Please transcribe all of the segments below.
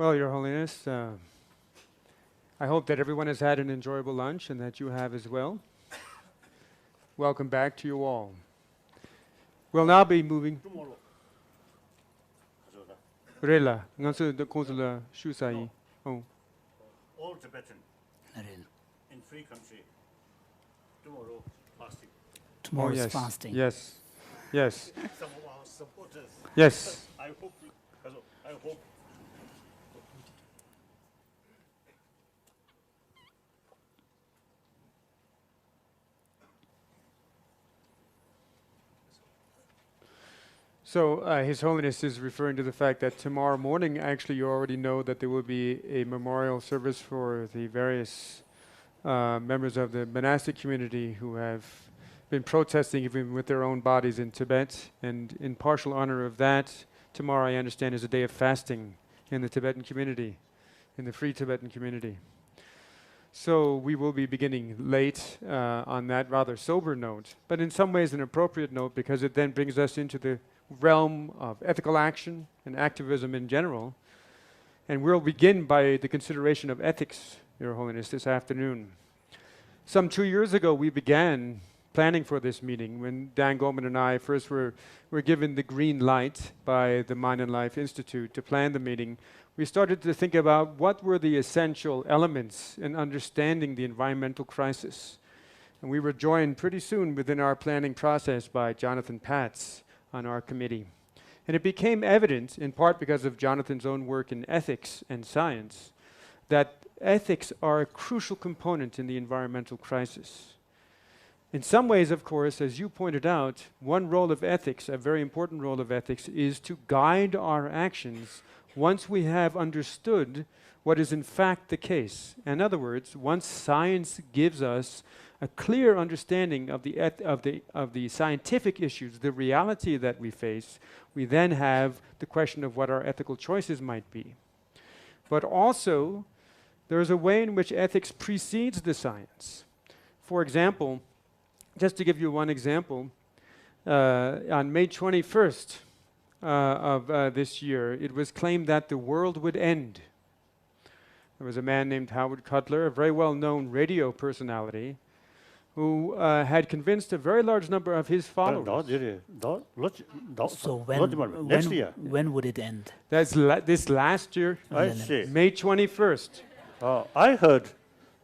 Well, Your Holiness, I hope that everyone has had an enjoyable lunch and that you have as well. Welcome back to you all. We'll now be moving. Tomorrow. Rela, ngansu the consular shusai. Oh. All Tibetan in free country. Tomorrow fasting. Tomorrow's yes. fasting. Yes. Yes. Some of our supporters. Yes. I hope. So His Holiness is referring to the fact that tomorrow morning, actually, you already know that there will be a memorial service for the various members of the monastic community who have been protesting even with their own bodies in Tibet. And in partial honor of that, tomorrow, I understand, is a day of fasting in the Tibetan community, in the free Tibetan community. So we will be beginning late on that rather sober note, but in some ways an appropriate note, because it then brings us into the realm of ethical action and activism in general. And we'll begin by the consideration of ethics, Your Holiness, this afternoon. Some 2 years ago, we began planning for this meeting when Dan Goldman and I first were given the green light by the Mind and Life Institute to plan the meeting. We started to think about what were the essential elements in understanding the environmental crisis. And we were joined pretty soon within our planning process by Jonathan Patz on our committee. And it became evident, in part because of Jonathan's own work in ethics and science, that ethics are a crucial component in the environmental crisis. In some ways, of course, as you pointed out, one role of ethics, a very important role of ethics, is to guide our actions once we have understood what is in fact the case. In other words, once science gives us a clear understanding of the scientific issues, the reality that we face, we then have the question of what our ethical choices might be. But also, there is a way in which ethics precedes the science. For example, just to give you one example, on May 21st of this year, it was claimed that the world would end. There was a man named Howard Cutler, a very well-known radio personality, who had convinced a very large number of his followers. So next year. when would it end? That's this last year, I see. May 21st. I heard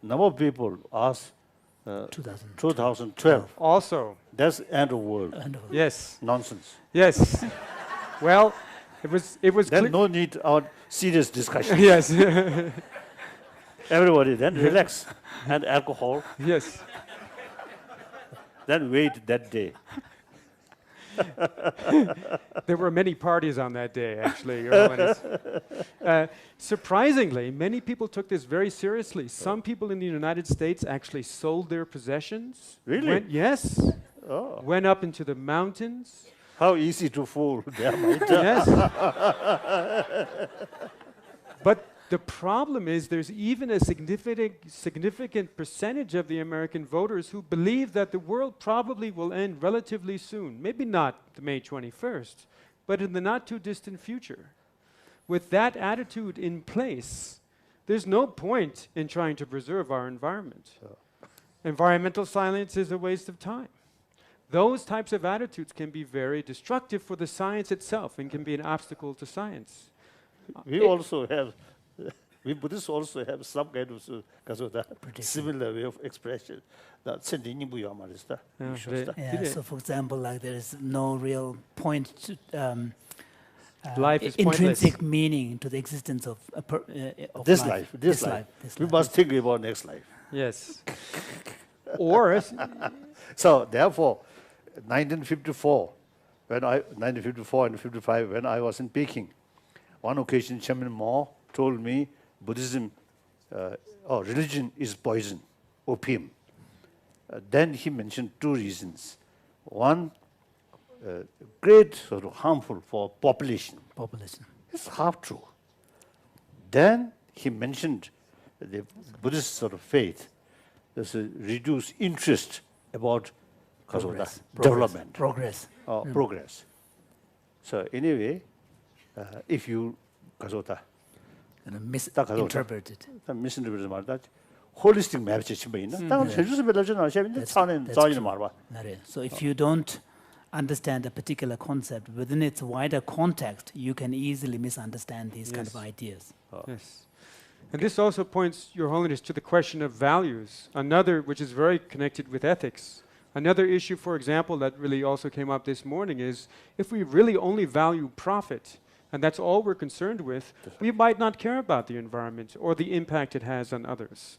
number of people ask 2012. Also. That's end of world. Yes. Nonsense. Yes. Well, it was Then no need our serious discussion. Yes. Everybody then relax and alcohol. Yes. Then wait that day. There were many parties on that day, actually, Your Holiness. Surprisingly, many people took this very seriously. Some people in the United States actually sold their possessions. Really? Yes. Oh. Went up into the mountains. How easy to fool their mind. Yes. But the problem is there's even a significant percentage of the American voters who believe that the world probably will end relatively soon. Maybe not the May 21st, but in the not too distant future. With that attitude in place, there's no point in trying to preserve our environment. Environmental silence is a waste of time. Those types of attitudes can be very destructive for the science itself and can be an obstacle to science. We Buddhists also have some kind of similar way of expression. So for example, like there is no real point to life is intrinsic meaning to the existence of this life. We must think about next life. Yes. Or so therefore, 1954 and 55, when I was in Peking, one occasion Chairman Mao told me Buddhism, religion is poison, opium. Then he mentioned two reasons. One, great sort of harmful for population. It's half true. Then he mentioned the Buddhist sort of faith. There's a reduced interest about development. Progress. Progress. So anyway, if you misinterpreted. misinterpreted 말다. holistic map 지침이 있나? 당은 전주서 별로잖아. 근데 차는 자기는 말봐. So if you don't understand a particular concept within its wider context, you can easily misunderstand these kind of ideas. Yes. And this also points, Your Holiness, to the question of values, another which is very connected with ethics. Another issue, for example, that really also came up this morning is if we really only value profit, and that's all we're concerned with, we might not care about the environment or the impact it has on others.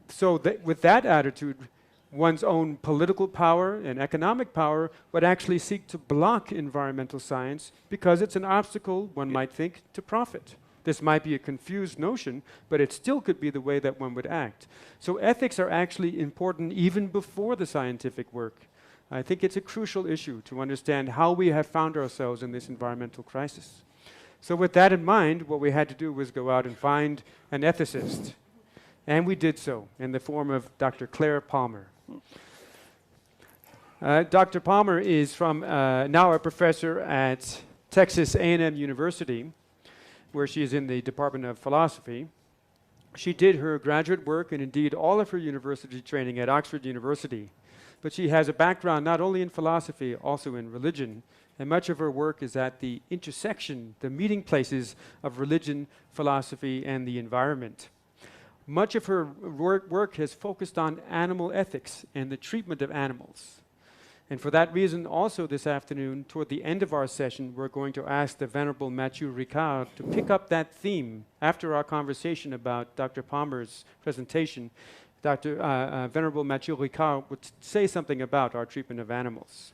So with that attitude, one's own political power and economic power would actually seek to block environmental science because it's an obstacle, one might think, to profit. This might be a confused notion, but it still could be the way that one would act. So ethics are actually important even before the scientific work. I think it's a crucial issue to understand how we have found ourselves in this environmental crisis. So with that in mind, what we had to do was go out and find an ethicist. And we did so in the form of Dr. Claire Palmer. Dr. Palmer is now a professor at Texas A&M University, where she is in the Department of Philosophy. She did her graduate work and indeed all of her university training at Oxford University. But she has a background not only in philosophy, also in religion. And much of her work is at the intersection, the meeting places of religion, philosophy, and the environment. Much of her work has focused on animal ethics and the treatment of animals. And for that reason, also this afternoon, toward the end of our session, we're going to ask the Venerable Mathieu Ricard to pick up that theme after our conversation about Dr. Palmer's presentation. Venerable Mathieu Ricard would say something about our treatment of animals.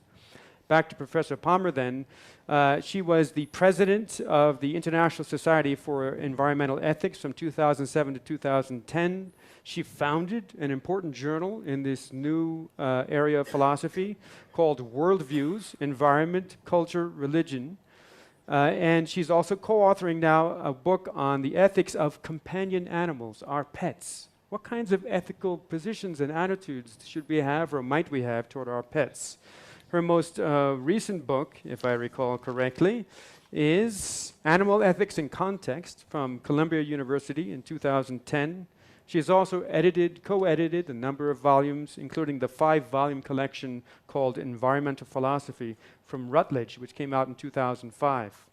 Back to Professor Palmer then. She was the president of the International Society for Environmental Ethics from 2007 to 2010. She founded an important journal in this new area of philosophy called Worldviews, Environment, Culture, Religion. And she's also co-authoring now a book on the ethics of companion animals, our pets. What kinds of ethical positions and attitudes should we have or might we have toward our pets? Her most recent book, if I recall correctly, is Animal Ethics in Context from Columbia University in 2010. She has also co-edited a number of volumes, including the 5-volume collection called Environmental Philosophy from Routledge, which came out in 2005.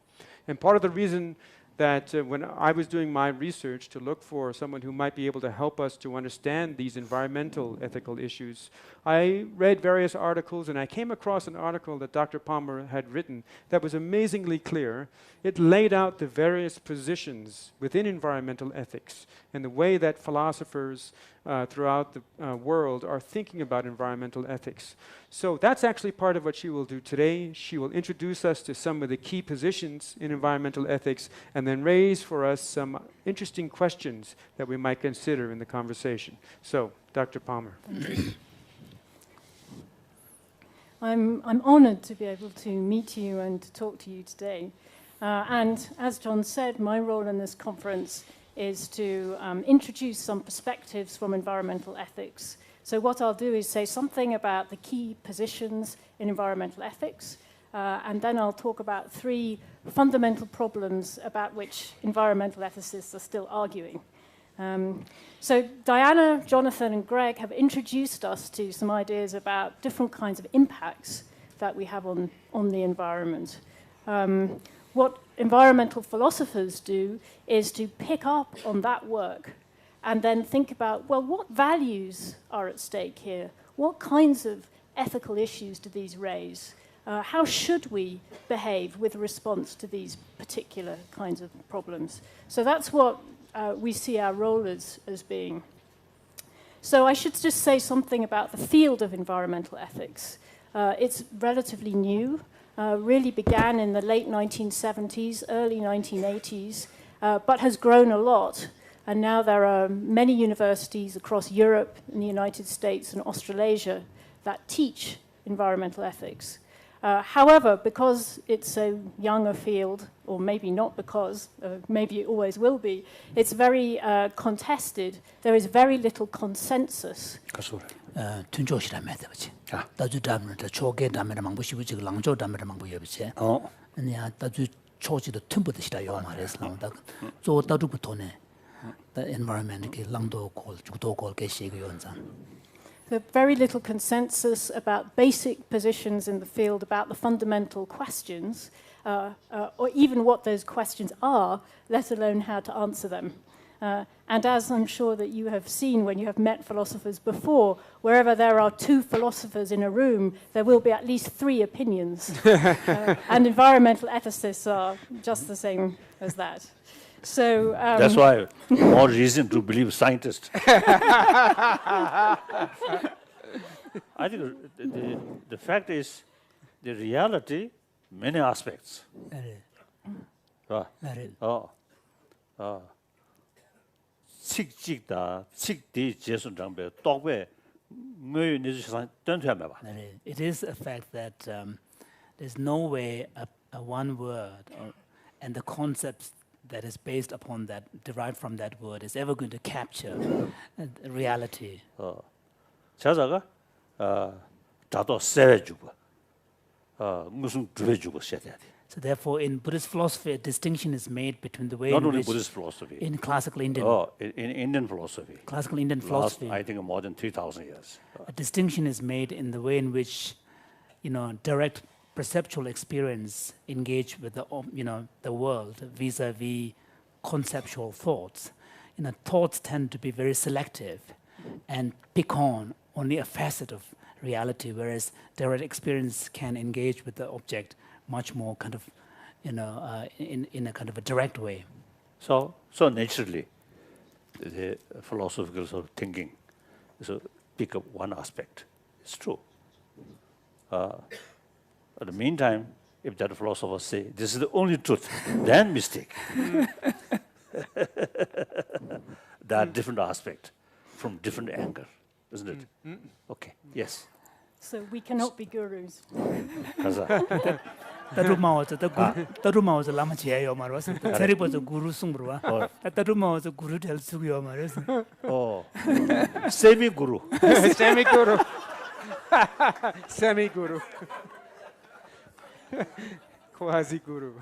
And part of the reason that when I was doing my research to look for someone who might be able to help us to understand these environmental ethical issues, I read various articles and I came across an article that Dr. Palmer had written that was amazingly clear. It laid out the various positions within environmental ethics and the way that philosophers throughout the world are thinking about environmental ethics. So that's actually part of what she will do today. She will introduce us to some of the key positions in environmental ethics and then raise for us some interesting questions that we might consider in the conversation. So, Dr. Palmer. I'm honored to be able to meet you and to talk to you today. And as John said, my role in this conference is to introduce some perspectives from environmental ethics. So what I'll do is say something about the key positions in environmental ethics, and then I'll talk about 3 fundamental problems about which environmental ethicists are still arguing. So Diana, Jonathan, and Greg have introduced us to some ideas about different kinds of impacts that we have on the environment. What environmental philosophers do is to pick up on that work and then think about, well, what values are at stake here? What kinds of ethical issues do these raise? How should we behave with response to these particular kinds of problems? So that's what we see our role as being. So I should just say something about the field of environmental ethics. It's relatively new. Really began in the late 1970s, early 1980s, but has grown a lot. And now there are many universities across Europe, and the United States, and Australasia that teach environmental ethics. However, because it's a younger field, or maybe not because, maybe it always will be, it's very contested. There is very little consensus. the environment ke langdo kol jukdo kol ke shi ge yonzang. There's very little consensus about basic positions in the field about the fundamental questions, or even what those questions are, let alone how to answer them. And as I'm sure that you have seen when you have met philosophers before, wherever there are two philosophers in a room, there will be at least three opinions. And environmental ethicists are just the same as that. So that's why more reason to believe scientists. I think the fact is, the reality, many aspects. It is a fact that there's no way a one word and the concepts that is based upon that, derived from that word, is ever going to capture reality. 자자가 다도 세워주고 무슨 두해주고 써야 돼. So therefore, in Buddhist philosophy, a distinction is made between the way not in only which Buddhist philosophy. In classical Indian. In Indian philosophy. Classical Indian philosophy. Last, I think more than 3,000 years. A distinction is made in the way in which, direct perceptual experience engage with the world vis-a-vis conceptual thoughts. Thoughts tend to be very selective and pick on only a facet of reality, whereas direct experience can engage with the object much more kind of, in a kind of a direct way. So naturally, the philosophical sort of thinking, so pick up one aspect. It's true. At the meantime, if that philosopher say this is the only truth, then mistake. That different aspect from different angle, isn't it? Okay. Yes. So we cannot be gurus. Tarumawaza lama chiyayo marwas. Tsaripaza guru sumbrwa. Tarumawaza guru tel sugyo maras. Oh, semi-guru. Semi-guru. Semi-guru. Quasi-guru.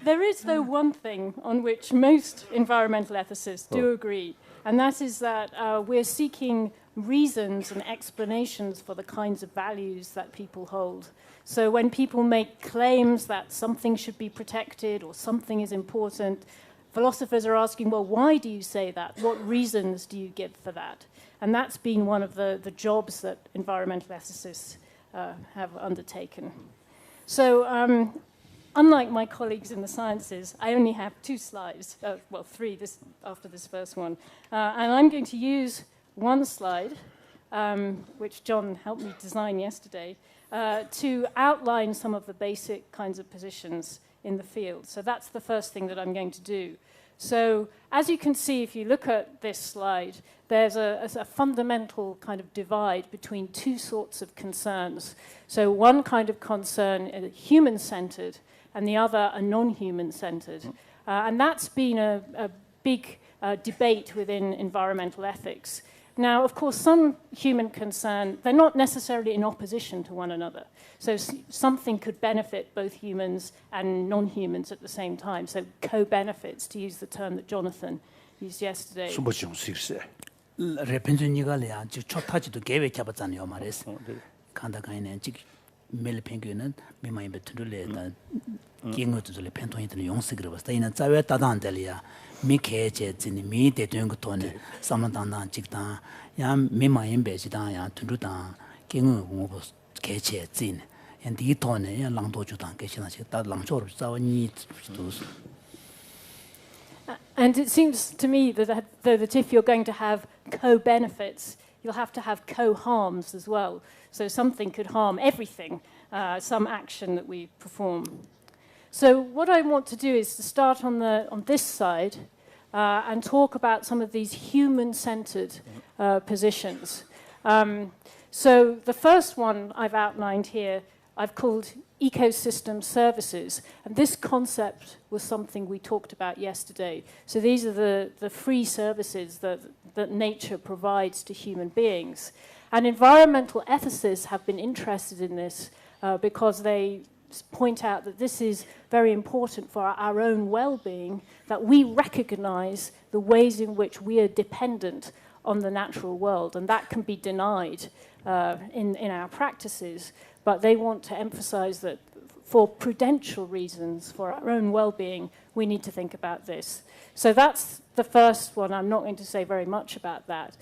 There is, though, one thing on which most environmental ethicists do agree, and that is that we're seeking reasons and explanations for the kinds of values that people hold. So when people make claims that something should be protected or something is important, philosophers are asking, well, why do you say that? What reasons do you give for that? And that's been one of the jobs that environmental ethicists have undertaken. So unlike my colleagues in the sciences, I only have 2 slides, well, 3 after this first one. And I'm going to use one slide, which John helped me design yesterday, to outline some of the basic kinds of positions in the field. So that's the first thing that I'm going to do. So as you can see, if you look at this slide, there's a fundamental kind of divide between 2 sorts of concerns. So one kind of concern is human-centered, and the other a non-human-centered. And that's been a big debate within environmental ethics. Now, of course, some human concern, they're not necessarily in opposition to one another. So something could benefit both humans and non-humans at the same time. So co-benefits, to use the term that Jonathan used yesterday. And it seems to me that if you're going to have co-benefits, you'll have to have co-harms as well. So something could harm everything, some action that we perform. So what I want to do is to start on this side and talk about some of these human-centered positions. So the first one I've outlined here, I've called ecosystem services. And this concept was something we talked about yesterday. So these are the free services that nature provides to human beings. And environmental ethicists have been interested in this because they point out that this is very important for our own well-being, that we recognize the ways in which we are dependent on the natural world, and that can be denied in our practices. But they want to emphasize that for prudential reasons, for our own well-being, we need to think about this. So that's the first one. I'm not going to say very much about that.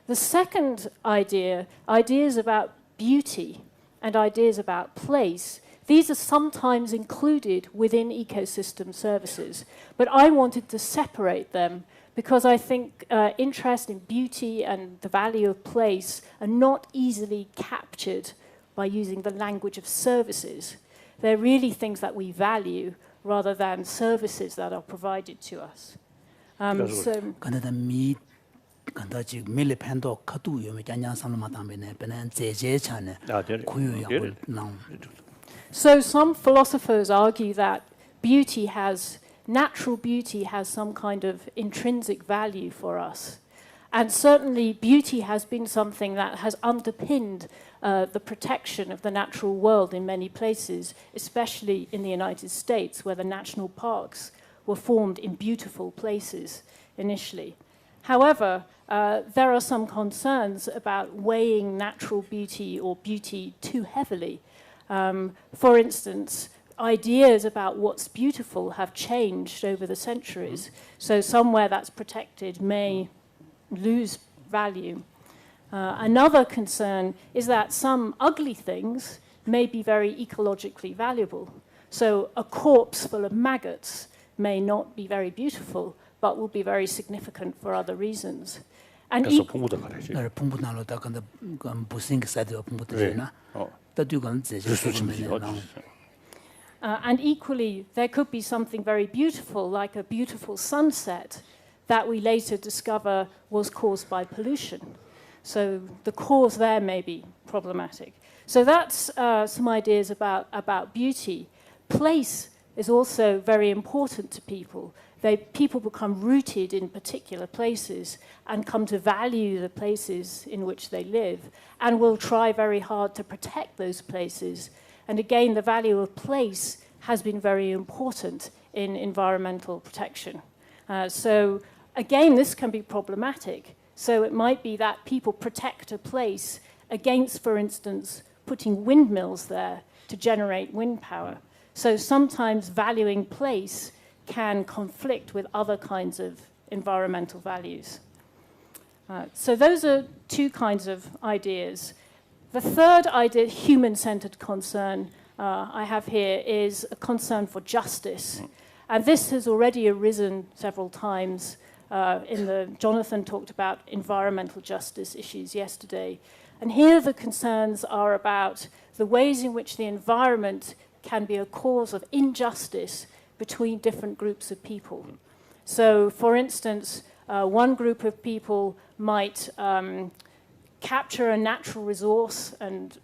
The second idea, ideas about beauty and ideas about place, these are sometimes included within ecosystem services. But I wanted to separate them because I think interest in beauty and the value of place are not easily captured by using the language of services. They're really things that we value rather than services that are provided to us. So some philosophers argue that natural beauty has some kind of intrinsic value for us. And certainly beauty has been something that has underpinned the protection of the natural world in many places, especially in the United States, where the national parks were formed in beautiful places initially. However, there are some concerns about weighing natural beauty or beauty too heavily. For instance, ideas about what's beautiful have changed over the centuries. So somewhere that's protected may lose value. Another concern is that some ugly things may be very ecologically valuable. So a corpse full of maggots may not be very beautiful, but will be very significant for other reasons. And and equally, there could be something very beautiful, like a beautiful sunset, that we later discover was caused by pollution. So the cause there may be problematic. So that's some ideas about beauty. Place is also very important to people. People become rooted in particular places and come to value the places in which they live and will try very hard to protect those places. And again, the value of place has been very important in environmental protection. So again, this can be problematic. So it might be that people protect a place against, for instance, putting windmills there to generate wind power. So sometimes valuing place can conflict with other kinds of environmental values. So those are two kinds of ideas. The third idea, human-centered concern, I have here is a concern for justice. And this has already arisen several times. Jonathan talked about environmental justice issues yesterday. And here the concerns are about the ways in which the environment can be a cause of injustice between different groups of people. So, for instance, one group of people might capture a natural resource and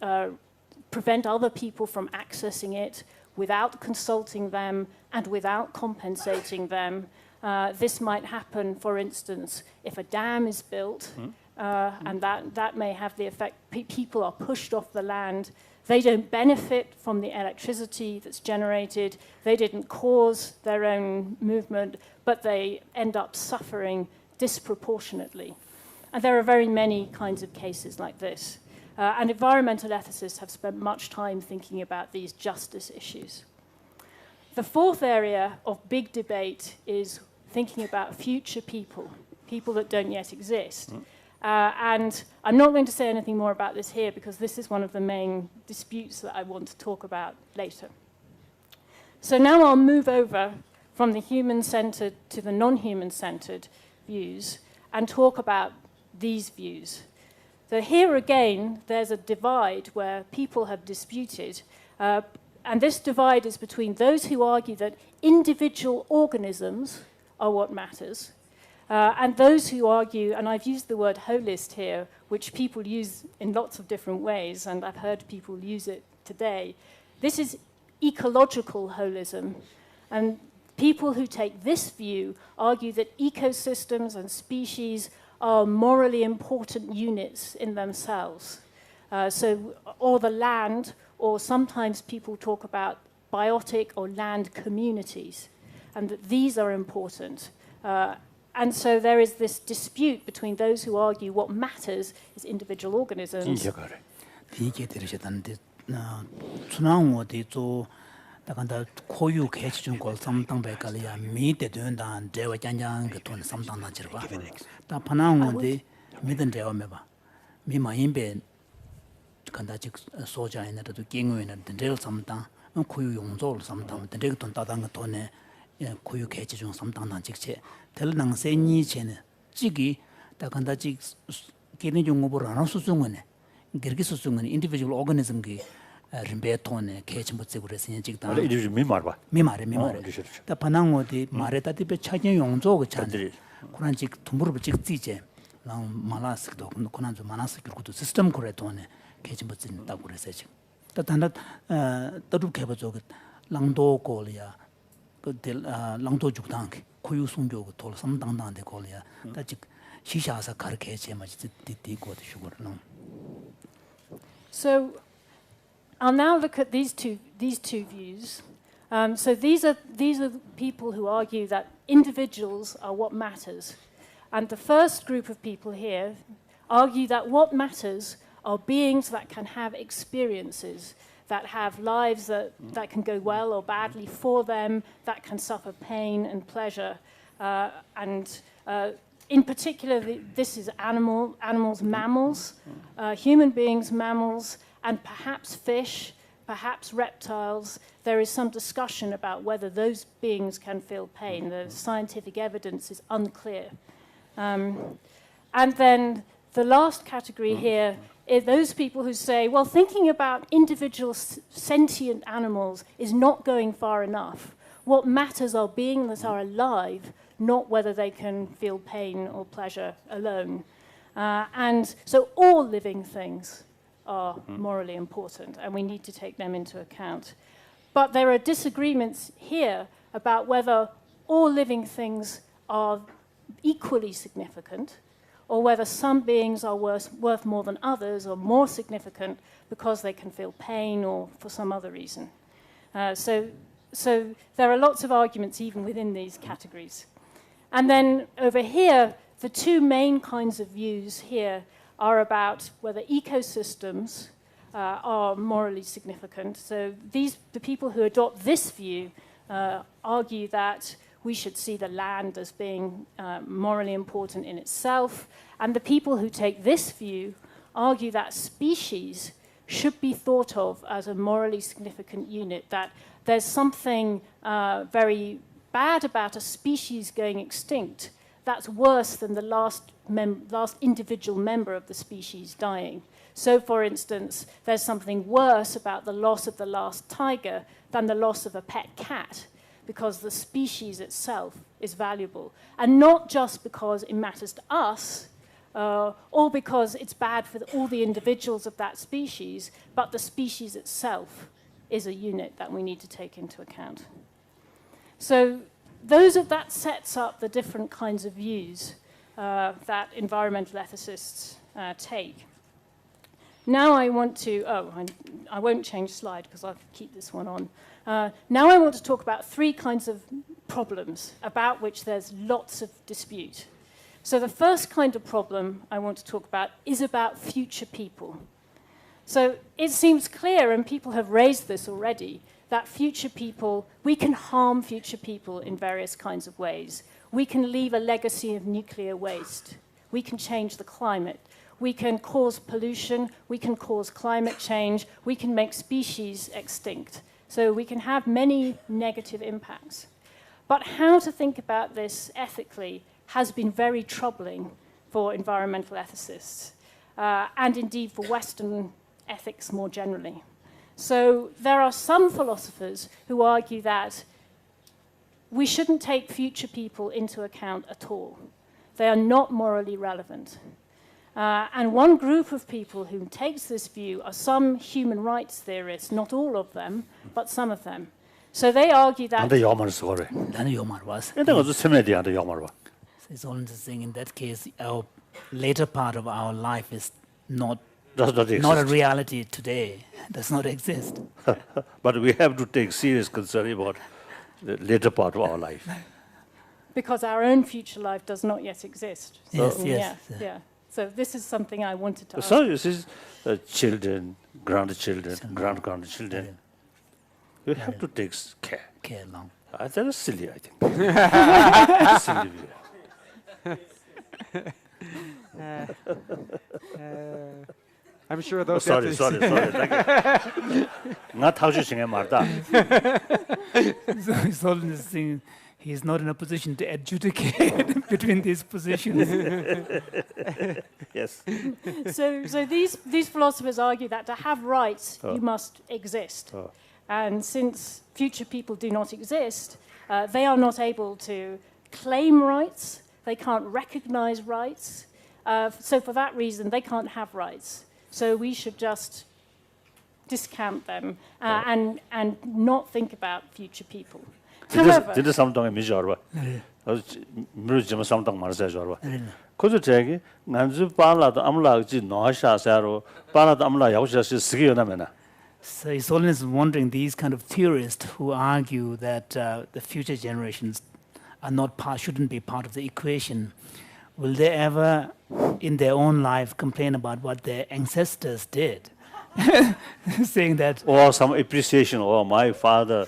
prevent other people from accessing it without consulting them and without compensating them. This might happen, for instance, if a dam is built, and that may have the effect people are pushed off the land. They don't benefit from the electricity that's generated. They didn't cause their own movement, but they end up suffering disproportionately. And there are very many kinds of cases like this. And environmental ethicists have spent much time thinking about these justice issues. The fourth area of big debate is thinking about future people that don't yet exist. And I'm not going to say anything more about this here because this is one of the main disputes that I want to talk about later. So now I'll move over from the human-centered to the non-human-centered views and talk about these views. So here again, there's a divide where people have disputed, and this divide is between those who argue that individual organisms are what matters, and those who argue, and I've used the word holist here, which people use in lots of different ways, and I've heard people use it today. This is ecological holism, and people who take this view argue that ecosystems and species are morally important units in themselves. Or the land, or sometimes people talk about biotic or land communities, and that these are important. And so there is this dispute between those who argue what matters is individual organisms. 다간다 고유 개체 걸 삼당백깔이야 미대 된다 대와 장장 그 돈 삼당나 지르바 다 파나운데 미든 대와메바 미마인베 간다직 소자에나도 갱외는 될 삼당 고유 용조를 삼당 되게 돈 따당 돈에 고유 개체 중 삼당나 직체 델랑 세니 체는 지기 다간다직 개인 용어를 안 수중은에 그렇게 수중은 인디비주얼 오거니즘기 림베톤에 개체 못 쓰고 그래서 직다 이제 미말봐 미말에 다 반항어디 말에다디베 차진 용조가 찬들 그런직 두무르 직지제 나 말았을도 그런 좀 많았을 것도 시스템 그래도네 개체 못 쓴다고 그래서 지금 다 단다 더럽게 해봐줘 랑도 콜이야 그 랑도 죽당 고유 송교 돌 삼당당한데 콜이야 다직 시샤사 가르게 제 맞지 디디고 되시고는 So I'll now look at these two views. So these are people who argue that individuals are what matters, and the first group of people here argue that what matters are beings that can have experiences, that have lives that can go well or badly for them, that can suffer pain and pleasure, and in particular, this is animals, mammals, human beings, mammals. And perhaps fish, perhaps reptiles. There is some discussion about whether those beings can feel pain. The scientific evidence is unclear. And then the last category here is those people who say, well, thinking about individual sentient animals is not going far enough. What matters are beings that are alive, not whether they can feel pain or pleasure alone. And so all living things are morally important, and we need to take them into account. But there are disagreements here about whether all living things are equally significant, or whether some beings are worth more than others, or more significant because they can feel pain or for some other reason. So there are lots of arguments even within these categories. And then over here, the two main kinds of views here are about whether ecosystems are morally significant. So the people who adopt this view argue that we should see the land as being morally important in itself. And the people who take this view argue that species should be thought of as a morally significant unit, that there's something very bad about a species going extinct that's worse than the last individual member of the species dying. So, for instance, there's something worse about the loss of the last tiger than the loss of a pet cat, because the species itself is valuable. And not just because it matters to us, or because it's bad for all the individuals of that species, but the species itself is a unit that we need to take into account. So that sets up the different kinds of views that environmental ethicists take. Now I want to, I won't change slide because I'll keep this one on. Now I want to talk about three kinds of problems about which there's lots of dispute. So the first kind of problem I want to talk about is about future people. So it seems clear, and people have raised this already, that future people, we can harm future people in various kinds of ways. We can leave a legacy of nuclear waste. We can change the climate. We can cause pollution. We can cause climate change. We can make species extinct. So we can have many negative impacts. But how to think about this ethically has been very troubling for environmental ethicists, and indeed for Western ethics more generally. So there are some philosophers who argue that we shouldn't take future people into account at all. They are not morally relevant. And one group of people who takes this view are some human rights theorists, not all of them, but some of them. So they argue that... It's only the thing in that case, our later part of our life is not Does not exist. not a reality today, does not exist. But we have to take serious concern about the later part of our life. Because our own future life does not yet exist. Yes, So, yes. yeah. So this is something I wanted to ask. So this is children, grandchildren, grandchildren. You have to take care. Care long. That is silly, I think. Silly view. I'm sure those. Sorry. Thank you. Not how you sing Marta. So His Holiness is saying he's not in a position to adjudicate between these positions. Yes. So these philosophers argue that to have rights, you must exist. And since future people do not exist, they are not able to claim rights, they can't recognize rights. So for that reason, they can't have rights. So we should just discount them and not think about future people. However, Did something miss or what? Museum something Marsa. Could you take Nanzu Pala, the Amla, no Shasaro, Pala, the Amla, Yausha, Sigionamena? So His Holiness is wondering, these kind of theorists who argue that the future generations are not shouldn't be part of the equation, will they ever, in their own life, complain about what their ancestors did? Saying that... Or some appreciation, or my father,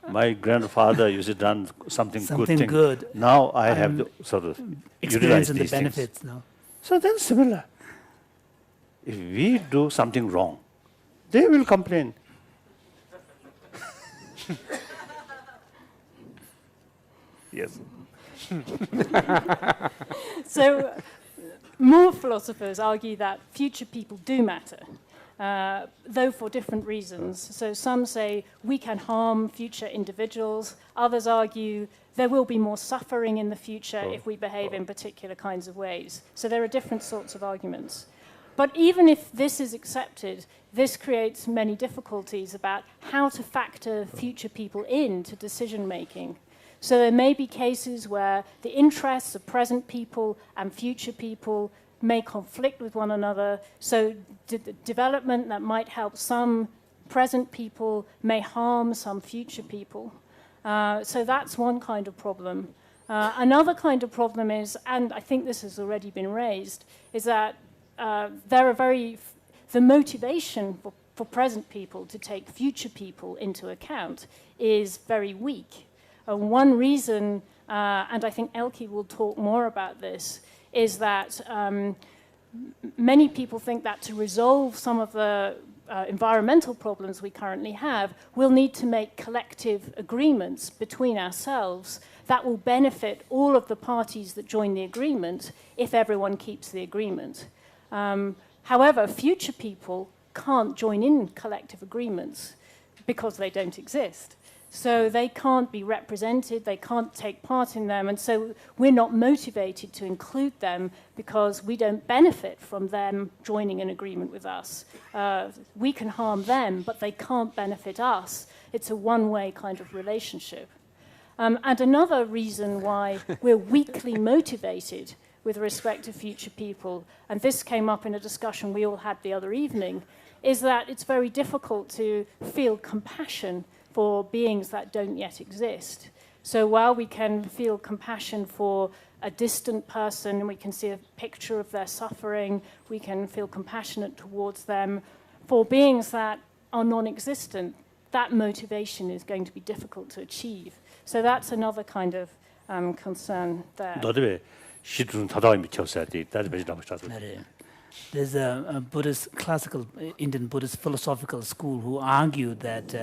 my grandfather used to done something good. Now I have to sort of utilize experience the these benefits. things. No? So then similar. If we do something wrong, they will complain. Yes. so more philosophers argue that future people do matter, though for different reasons. So some say we can harm future individuals. Others argue there will be more suffering in the future if we behave in particular kinds of ways. So there are different sorts of arguments. But even if this is accepted, this creates many difficulties about how to factor future people into decision making. So there may be cases where the interests of present people and future people may conflict with one another. So development that might help some present people may harm some future people. So that's one kind of problem. Another kind of problem is, and I think this has already been raised, is that the motivation for present people to take future people into account is very weak. One reason, and I think Elke will talk more about this, is that many people think that to resolve some of the environmental problems we currently have, we'll need to make collective agreements between ourselves that will benefit all of the parties that join the agreement if everyone keeps the agreement. However, future people can't join in collective agreements because they don't exist. So they can't be represented, they can't take part in them, and so we're not motivated to include them because we don't benefit from them joining an agreement with us. We can harm them, but they can't benefit us. It's a one-way kind of relationship. And another reason why we're weakly motivated with respect to future people, and this came up in a discussion we all had the other evening, is that it's very difficult to feel compassion for beings that don't yet exist. So while we can feel compassion for a distant person and we can see a picture of their suffering, we can feel compassionate towards them, for beings that are non-existent, that motivation is going to be difficult to achieve. So that's another kind of concern there. There's a Buddhist, classical Indian Buddhist philosophical school who argue that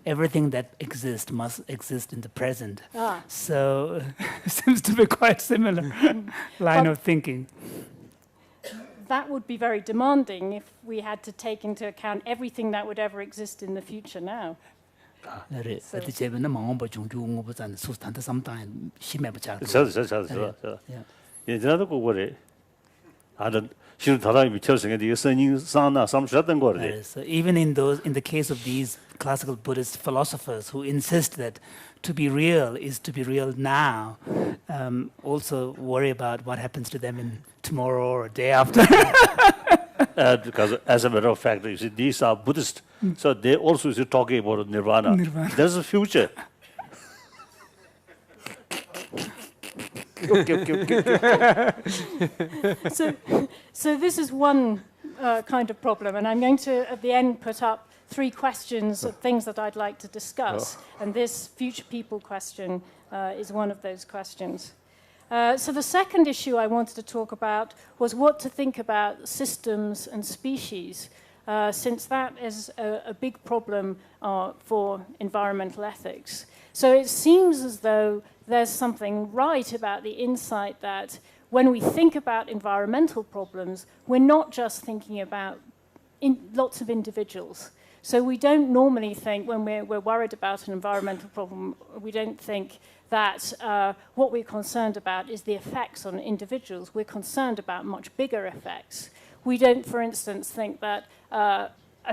everything that exists must exist in the present. So it seems to be quite similar line of thinking. That would be very demanding if we had to take into account everything that would ever exist in the future now. So even in the case of these classical Buddhist philosophers who insist that to be real is to be real now, also worry about what happens to them in tomorrow or a day after. Because as a matter of fact, you see, these are Buddhist, so they also is talking about nirvana. There's a future. Okay. So this is one kind of problem, and I'm going to, at the end, put up 3 questions of things that I'd like to discuss, and this future people question is one of those questions. So the second issue I wanted to talk about was what to think about systems and species, since that is a big problem for environmental ethics. So it seems as though there's something right about the insight that when we think about environmental problems, we're not just thinking about lots of individuals. So we don't normally think, when we're worried about an environmental problem, we don't think that what we're concerned about is the effects on individuals. We're concerned about much bigger effects. We don't, for instance, think that a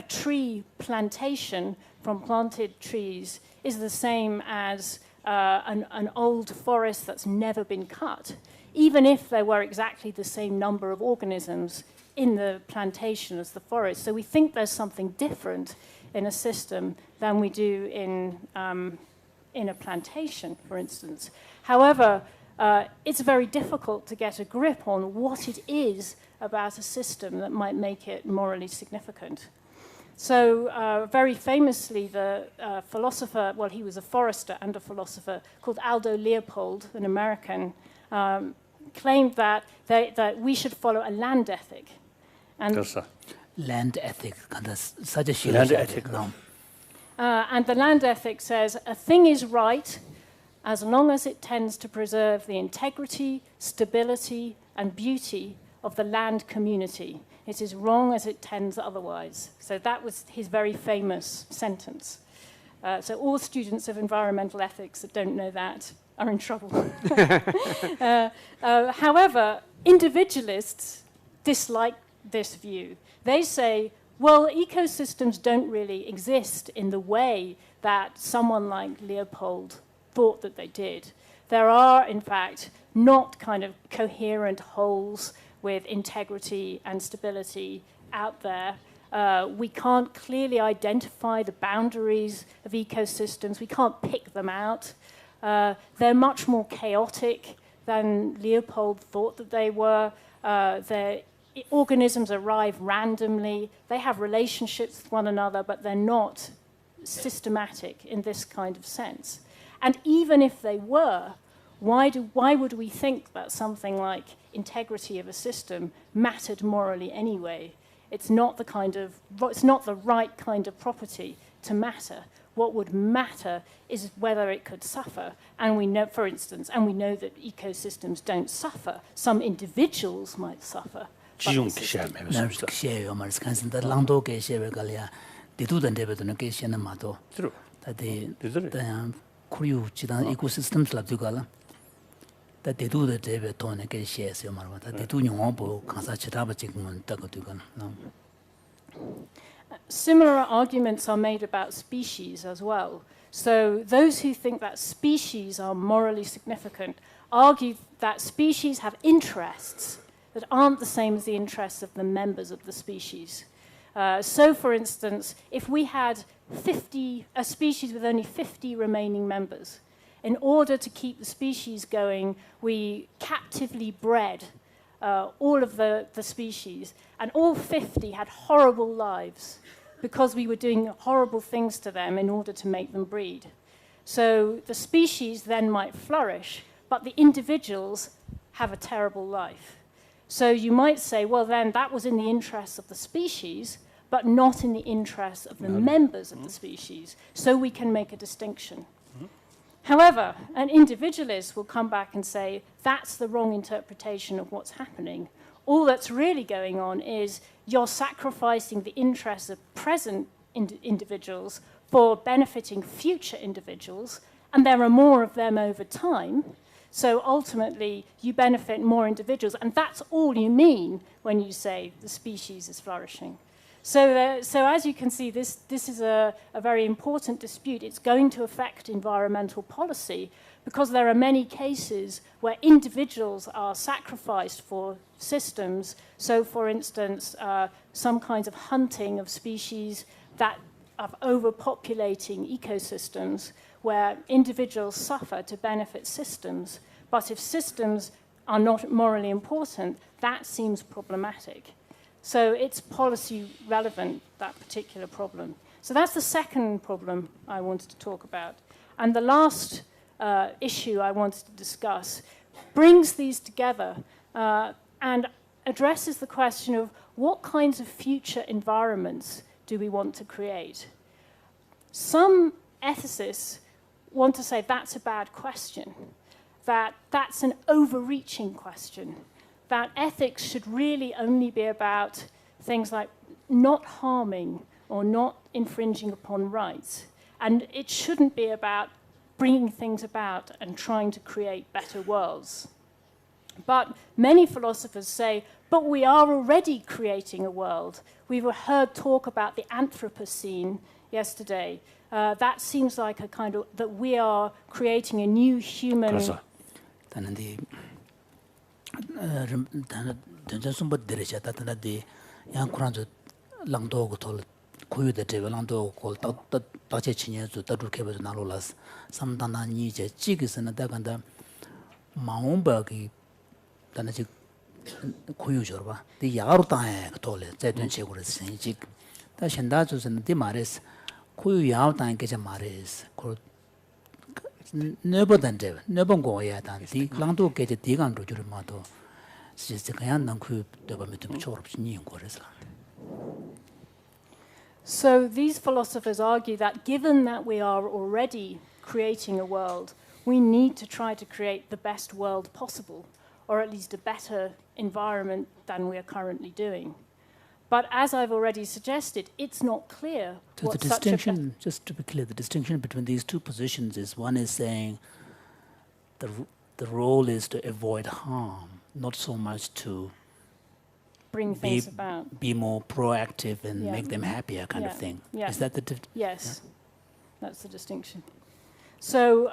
tree plantation from planted trees is the same as an old forest that's never been cut, even if there were exactly the same number of organisms in the plantation as the forest. So we think there's something different in a system than we do in a plantation, for instance. However, it's very difficult to get a grip on what it is about a system that might make it morally significant. So very famously, the philosopher, well, he was a forester and a philosopher, called Aldo Leopold, an American, claimed that we should follow a land ethic. And land ethic, land ethic. And the land ethic says, a thing is right as long as it tends to preserve the integrity, stability, and beauty of the land community. It is wrong as it tends otherwise. So that was his very famous sentence. So all students of environmental ethics that don't know that are in trouble. However, individualists dislike this view. They say, well, ecosystems don't really exist in the way that someone like Leopold thought that they did. There are, in fact, not kind of coherent wholes with integrity and stability out there. We can't clearly identify the boundaries of ecosystems. We can't pick them out. They're much more chaotic than Leopold thought that they were. Organisms arrive randomly. They have relationships with one another, but they're not systematic in this kind of sense. And even if they were, why would we think that something like integrity of a system mattered morally anyway? It's not the right kind of property to matter. What would matter is whether it could suffer. And we know, for instance, and we know that ecosystems don't suffer. Some individuals might suffer. Similar arguments are made about species as well. So those who think that species are morally significant argue that species have interests that aren't the same as the interests of the members of the species. So, for instance, if we had a species with only 50 remaining members, in order to keep the species going, we captively bred all of the species, and all 50 had horrible lives because we were doing horrible things to them in order to make them breed. So the species then might flourish, but the individuals have a terrible life. So you might say, well, then that was in the interests of the species, but not in the interests of the members of the species. So we can make a distinction. However, an individualist will come back and say, that's the wrong interpretation of what's happening. All that's really going on is you're sacrificing the interests of present individuals for benefiting future individuals, and there are more of them over time. So ultimately, you benefit more individuals, and that's all you mean when you say the species is flourishing. So as you can see, this is a very important dispute. It's going to affect environmental policy because there are many cases where individuals are sacrificed for systems. So, for instance, some kinds of hunting of species that of overpopulating ecosystems where individuals suffer to benefit systems. But if systems are not morally important, that seems problematic. So it's policy relevant, that particular problem. So that's the second problem I wanted to talk about. And the last issue I wanted to discuss brings these together and addresses the question of what kinds of future environments do we want to create? Some ethicists want to say that's a bad question, that that's an overreaching question, that ethics should really only be about things like not harming or not infringing upon rights. And it shouldn't be about bringing things about and trying to create better worlds. But many philosophers say, but we are already creating a world. We've heard talk about the Anthropocene yesterday. That seems like a kind of, that we are creating a new human... So these philosophers argue that given that we are already creating a world, we need to try to create the best world possible, or at least a better environment than we are currently doing. But as I've already suggested, it's not clear what the distinction, just to be clear, the distinction between these two positions is one is saying the role is to avoid harm, not so much to bring things about, be more proactive and make them happier, kind of thing. Yeah. Is that the yes, that's the distinction. So,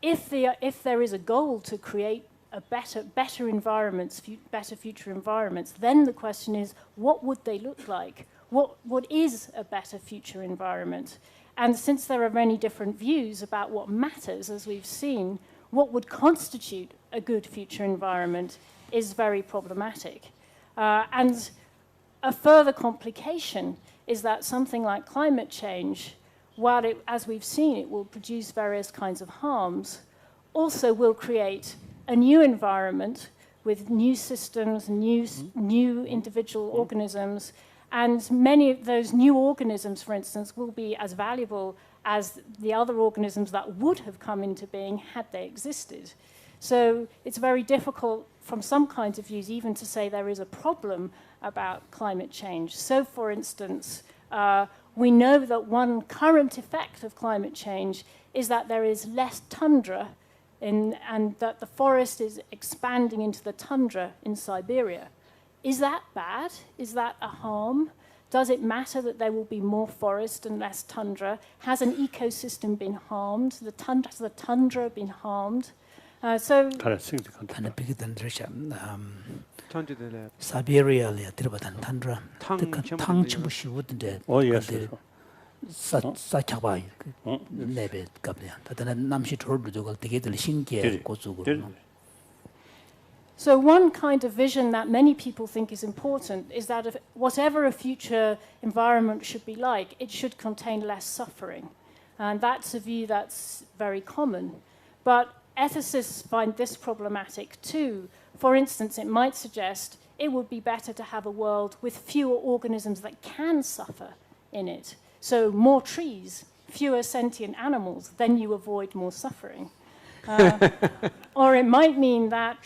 if there is a goal to create a better environments, better future environments, then the question is, what would they look like? What is a better future environment? And since there are many different views about what matters, as we've seen, what would constitute a good future environment is very problematic. And a further complication is that something like climate change, while as we've seen, it will produce various kinds of harms, also will create a new environment with new systems, new individual organisms, and many of those new organisms, for instance, will be as valuable as the other organisms that would have come into being had they existed. So it's very difficult from some kinds of views even to say there is a problem about climate change. So, for instance, we know that one current effect of climate change is that there is less tundra and that the forest is expanding into the tundra in Siberia. Is that bad? Is that a harm? Does it matter that there will be more forest and less tundra? Has an ecosystem been harmed? Has the tundra been harmed? Siberia le 들어봤던 tundra. 탕 첨부 쉬우던데. 사차바이 레벨 갑이야. 다들 남시 돌도 저걸 되게들 신기해 고속으로. So one kind of vision that many people think is important is that if whatever a future environment should be like, it should contain less suffering. And that's a view that's very common. But ethicists find this problematic too. For instance, it might suggest it would be better to have a world with fewer organisms that can suffer in it. So more trees, fewer sentient animals, then you avoid more suffering. Or it might mean that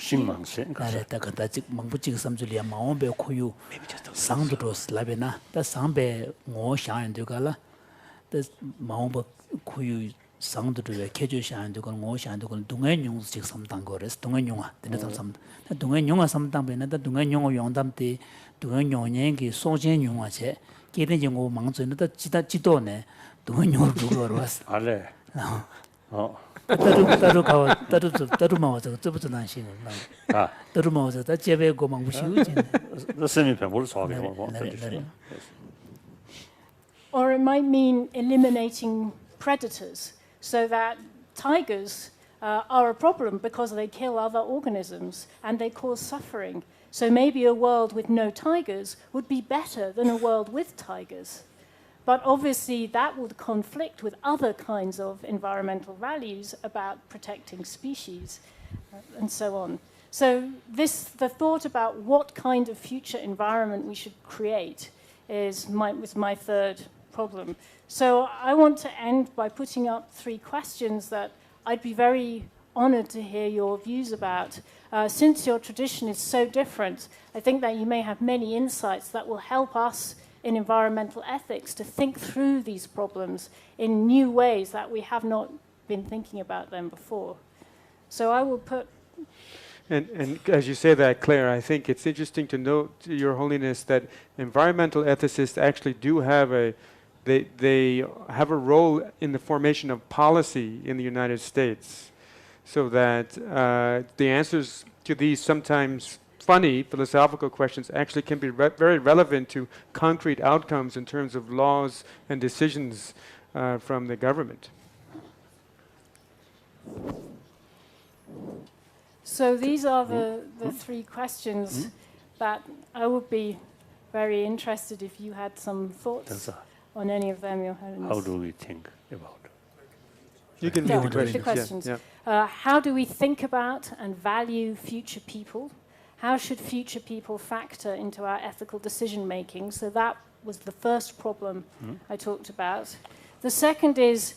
상도를 개조시 안 되고 뭐시 안 되고 동행용식 삼당 거래서 동행용아 되는 삼 동행용아 삼당 배는다 동행용어 용담때 동행용년기 소진용아제 개대정고 망전다 지다 지도네 동행용으로 들어왔어. 알래. 따로 저부터 난시는 아, 따로 마워서 다 제배 고망 무시우지. 너 스님이 뭘 좋아하게 뭐. Or it might mean eliminating predators so that tigers are a problem because they kill other organisms and they cause suffering. So maybe a world with no tigers would be better than a world with tigers. But obviously that would conflict with other kinds of environmental values about protecting species and so on. So the thought about what kind of future environment we should create was my third problem. So I want to end by putting up 3 questions that I'd be very honored to hear your views about. Since your tradition is so different, I think that you may have many insights that will help us in environmental ethics to think through these problems in new ways that we have not been thinking about them before. So I will put... And as you say that, Claire, I think it's interesting to note, Your Holiness, that environmental ethicists actually do have they have a role in the formation of policy in the United States, so that the answers to these sometimes funny philosophical questions actually can be very relevant to concrete outcomes in terms of laws and decisions from the government. So these are the 3 questions that I would be very interested if you had some thoughts on any of them, Your Holiness. How do we think about it? You can Yeah, read the the questions. questions. Yeah. How do we think about and value future people? How should future people factor into our ethical decision making? So that was the first problem I talked about. The second is,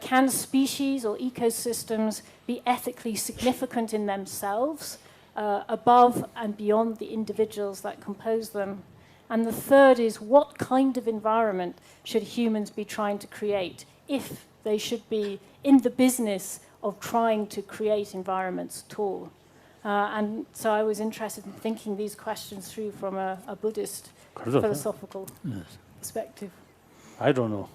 can species or ecosystems be ethically significant in themselves, above and beyond the individuals that compose them? And the third is, what kind of environment should humans be trying to create if they should be in the business of trying to create environments at all? And so I was interested in thinking these questions through from a Buddhist philosophical perspective. I don't know.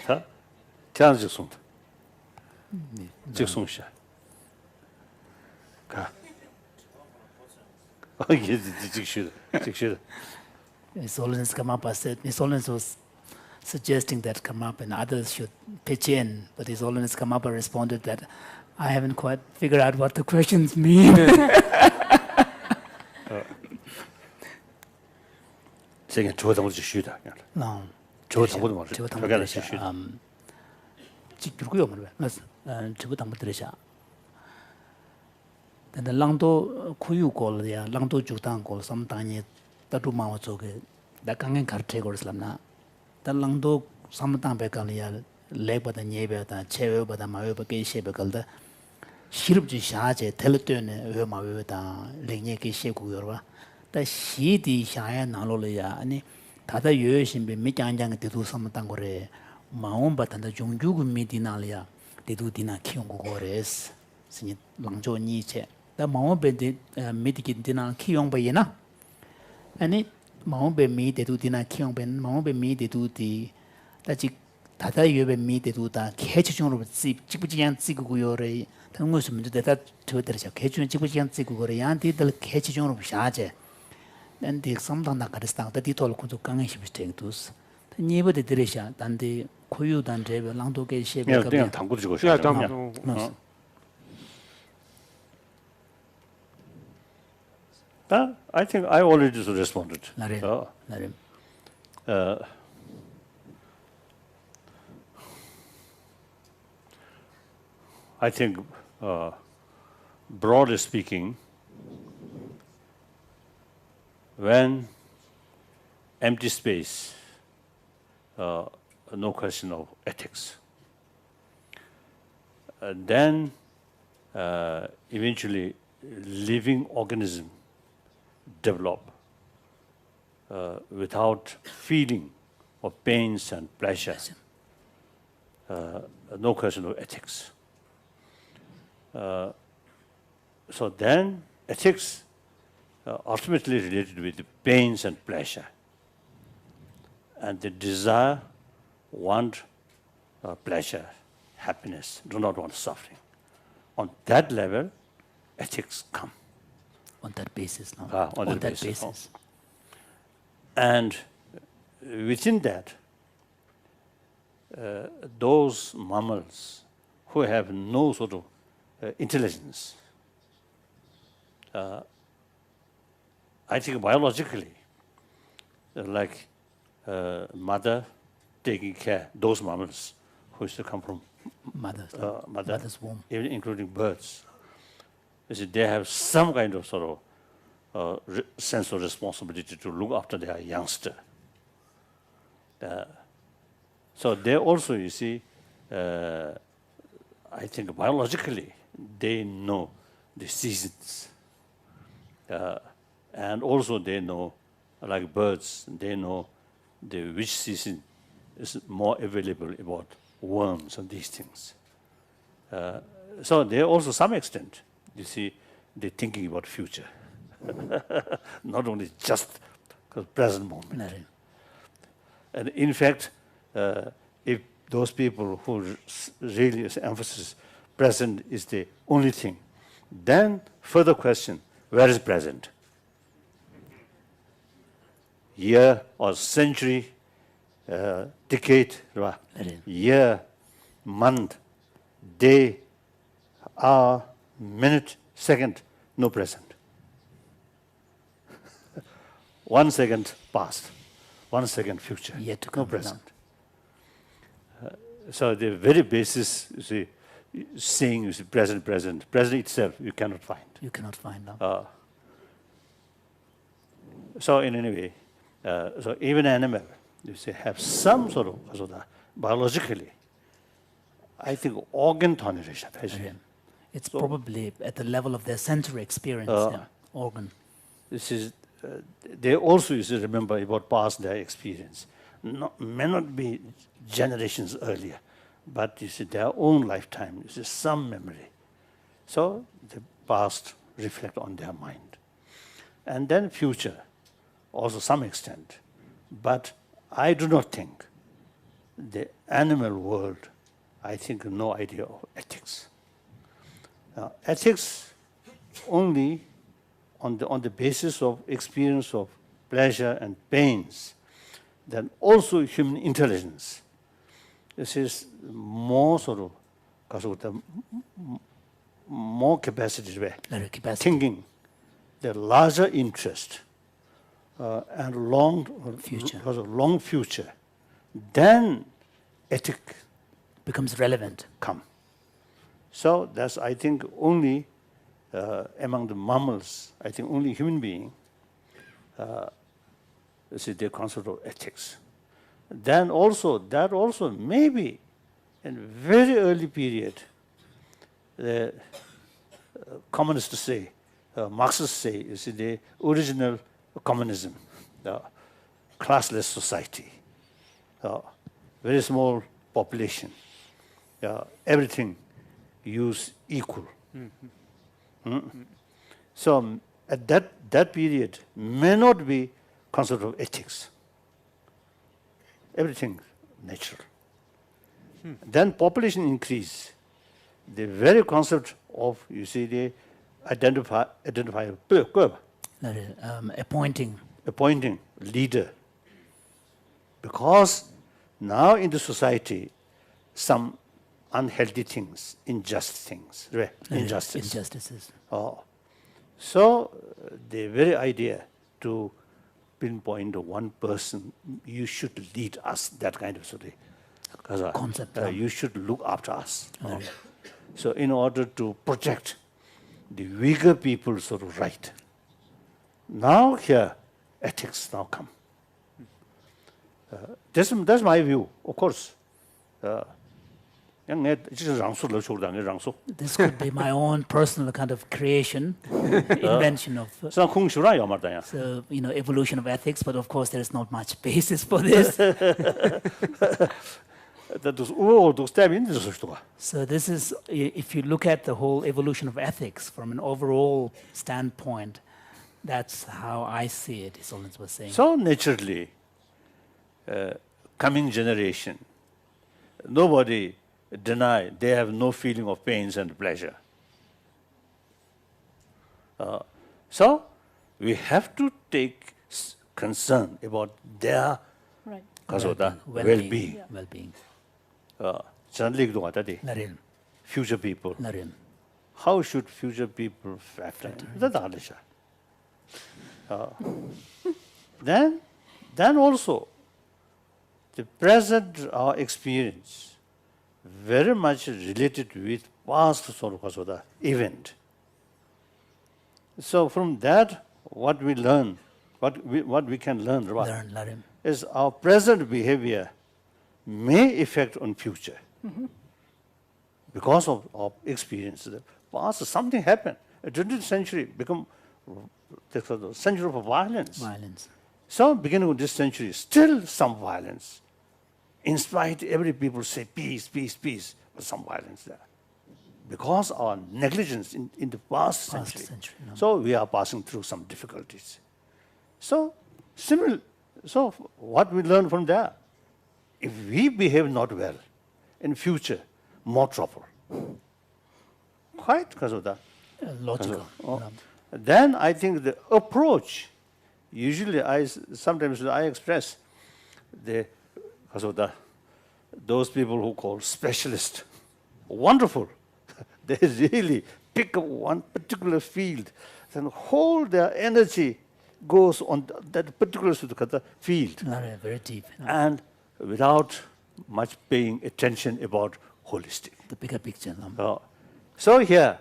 자, 제안 직송다. 직송시. 가. 이게 직시. His Holiness come up, I said, His Holiness was suggesting that come up and others should pitch in, but His Holiness come up and responded that I haven't quite figured out what the questions mean. 제가 조당으로 쉬다. No. 조당으로 말해. 저가는 쉬다. 직주고요, 뭐. 그래서 저거 당부 들으셔. 근데 랑도 쿠유골이야. 랑도 주당골 섬당에 따두마와 쪽에 나강엔 가르치고 있었나. 달랑도 섬당 백간이야. 레버다 녀베다 체외보다 마외버게 셰베걸다. 시럽지 샤제 텔레트네 외마외다 랭예게 셰고요와. 다 시디 샤야 나로려야 아니 다다 여신비 미장장 대도 섬당 거래. 마음바탄다 종주구 미디나리아 대도디나 키용고고레스. 스니 랑조 니체. 다 마음베디 미디긴디나 키용바이나. 아니 마음베 미데도디나 키용벤 마음베 미데도디 다지 다다 여베 미데도다 개체적으로 찍부지양 찍고요래 당무스 문제 대다 저들이죠 개체적으로 찍부지양 찍고요래 양디들 개체적으로 샤제 난디 섬당나 가르스당 다디톨 kunzu 강행 시비스테도스 니버데 드레샤 단디 고유단 제베 랑도게 셰베 그냥 당구 주고 Yeah, 싶어요. I think I already responded. I think, broadly speaking, when empty space, no question of ethics, then eventually living organism develop without feeling of pains and pleasures. No question of ethics. So then ethics ultimately related with the pains and pleasure and the desire want pleasure, happiness, do not want suffering. On that level, ethics come. On that basis now. On that basis. basis. And within that, those mammals who have no sort of intelligence, I think biologically, like mother taking care, those mammals who used to come from mother's womb, even including birds, you see, they have some kind of sort of sense of responsibility to look after their youngster. So they also, you see, I think biologically, they know the seasons. And also they know, like birds, they know which season is more available about worms and these things. So they also, some extent, you see, they're thinking about future. Not only just the present moment. No. And in fact, if those people who really emphasis present is the only thing, then further question, where is present? Year or century, decade, year, month, day, hour, minute, second, no present. 1 second past, 1 second future, Yet to no come present. So the very basis, you see, saying, you see, present itself, you cannot find. You cannot find now. So in any way, so even animal, you see, have some sort of biologically, I think organ toleration. It's probably at the level of their sensory experience, organ. This is, they also, you see, remember about past their experience. May not be generations earlier, but you see, their own lifetime, you see, some memory. So the past reflect on their mind. And then future, also some extent. But I do not think the animal world, I think no idea of ethics. Ethics only on the basis of experience of pleasure and pains, then also human intelligence. This is more sort of, because of the more capacity, thinking, the larger interest and long future, then ethic becomes relevant. Come. So that's, I think, only among the mammals, I think only human being, see the concept of ethics. Then also, that also maybe in very early period, the communists say, Marxists say, you see, the original communism, classless society, very small population, everything used equal. So at that period may not be concept of ethics. Everything natural. Then population increase. The very concept of, you see, the appointing leader. Because now in the society, some unhealthy things, injustices. So the very idea to pinpoint one person, you should lead us, that kind of sort of concept. You should look after us. So in order to protect the weaker people's sort of right. Now here, ethics now come. That's my view, of course. This could be my own personal kind of creation, invention of, so, evolution of ethics, but of course there is not much basis for this. So this is, if you look at the whole evolution of ethics from an overall standpoint, that's how I see it, His Holiness was saying. So naturally, coming generation, nobody deny they have no feeling of pains and pleasure. So we have to take concern about their Right. well-being. Well-being. Generally, future people. How should future people factor? Then also, the present experience very much related with past sort of event. So from that, what we learn, what we can learn, is our present behavior may affect on future because of experience. The past, something happened. The 20th century become the century of violence. So beginning of this century, still some violence. In spite, every people say peace, peace, peace, but some violence there. Because our negligence in the past century. So we are passing through some difficulties. So what we learn from there? If we behave not well, in future, more trouble. Quite because of that. Logical. Then I think the approach, usually sometimes I express because of those people who call specialists, wonderful. They really pick up one particular field, and whole their energy goes on that particular field. Very deep. And without much paying attention about holistic. The bigger picture. So here,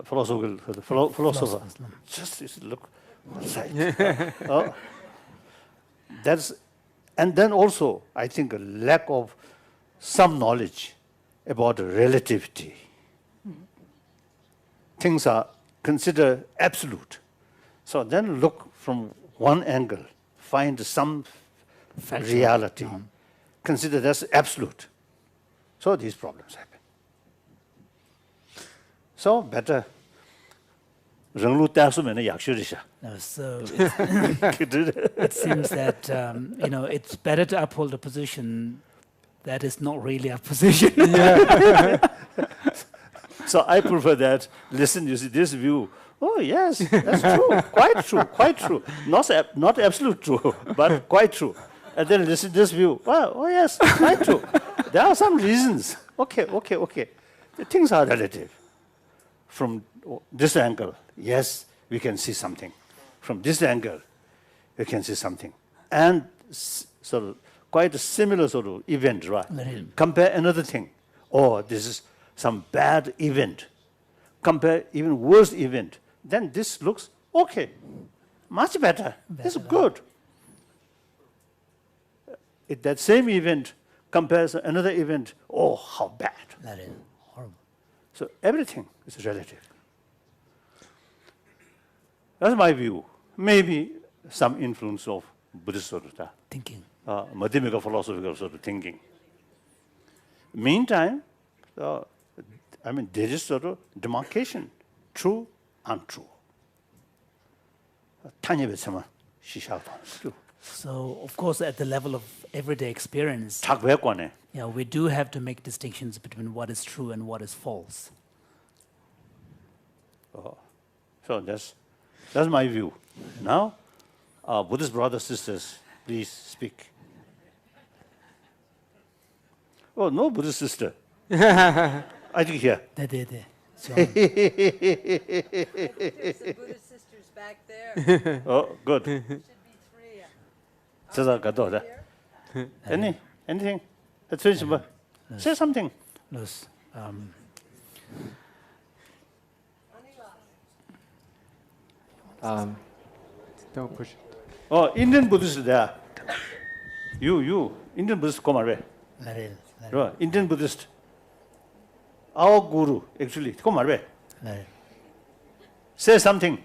philosopher, just look outside. And then also, I think a lack of some knowledge about relativity. Things are considered absolute. So then look from one angle, find some reality, consider that's absolute. So these problems happen. So better. So it seems that it's better to uphold a position that is not really a position. So I prefer that. Listen, you see this view. Oh yes, that's true. Quite true. Quite true. Not absolute true, but quite true. And then listen this view. Oh yes, quite true. There are some reasons. Okay. The things are relative. From this angle, yes, we can see something. From this angle, we can see something. And sort of quite a similar sort of event, right? Compare another thing. Oh, this is some bad event. Compare even worse event. Then this looks okay. Much better. This is good. If that same event compares another event, oh, how bad. Horrible. So everything is relative. That's my view. Maybe some influence of Buddhist sort of Thinking. Madhyamika philosophical sort of thinking. Meantime, there is sort of demarcation, true, untrue. So, of course, at the level of everyday experience, we do have to make distinctions between what is true and what is false. So that's my view. Now, Buddhist brothers, sisters, please speak. Oh, no Buddhist sister. I think here. So, There's some Buddhist sisters back there. Oh, good. Should be 3. Anything? Say something. Yes, Don't push it. Oh, Indian Buddhist there. You, Indian Buddhist, come away. Indian Buddhist. Our guru, actually, come away. Say something.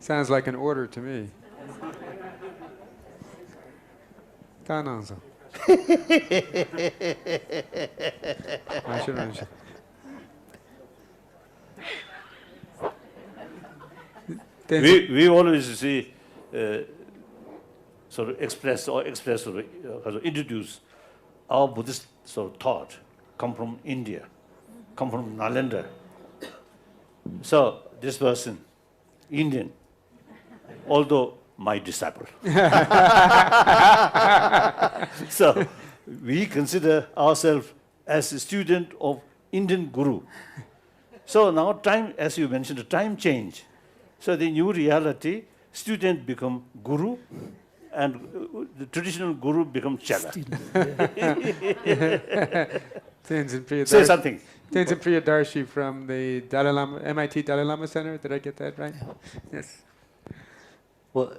Sounds like an order to me. Kananza. We always see sort of express or introduce our Buddhist sort of thought come from India, come from Nalanda. So this person, Indian, although my disciple. So we consider ourselves as a student of Indian Guru. So now time, as you mentioned, the time change. So the new reality, student become Guru, and the traditional Guru become Chela. Say something. Tenzin Priyadarshi from the Dalai Lama, MIT Dalai Lama Center. Did I get that right? Yes. Well,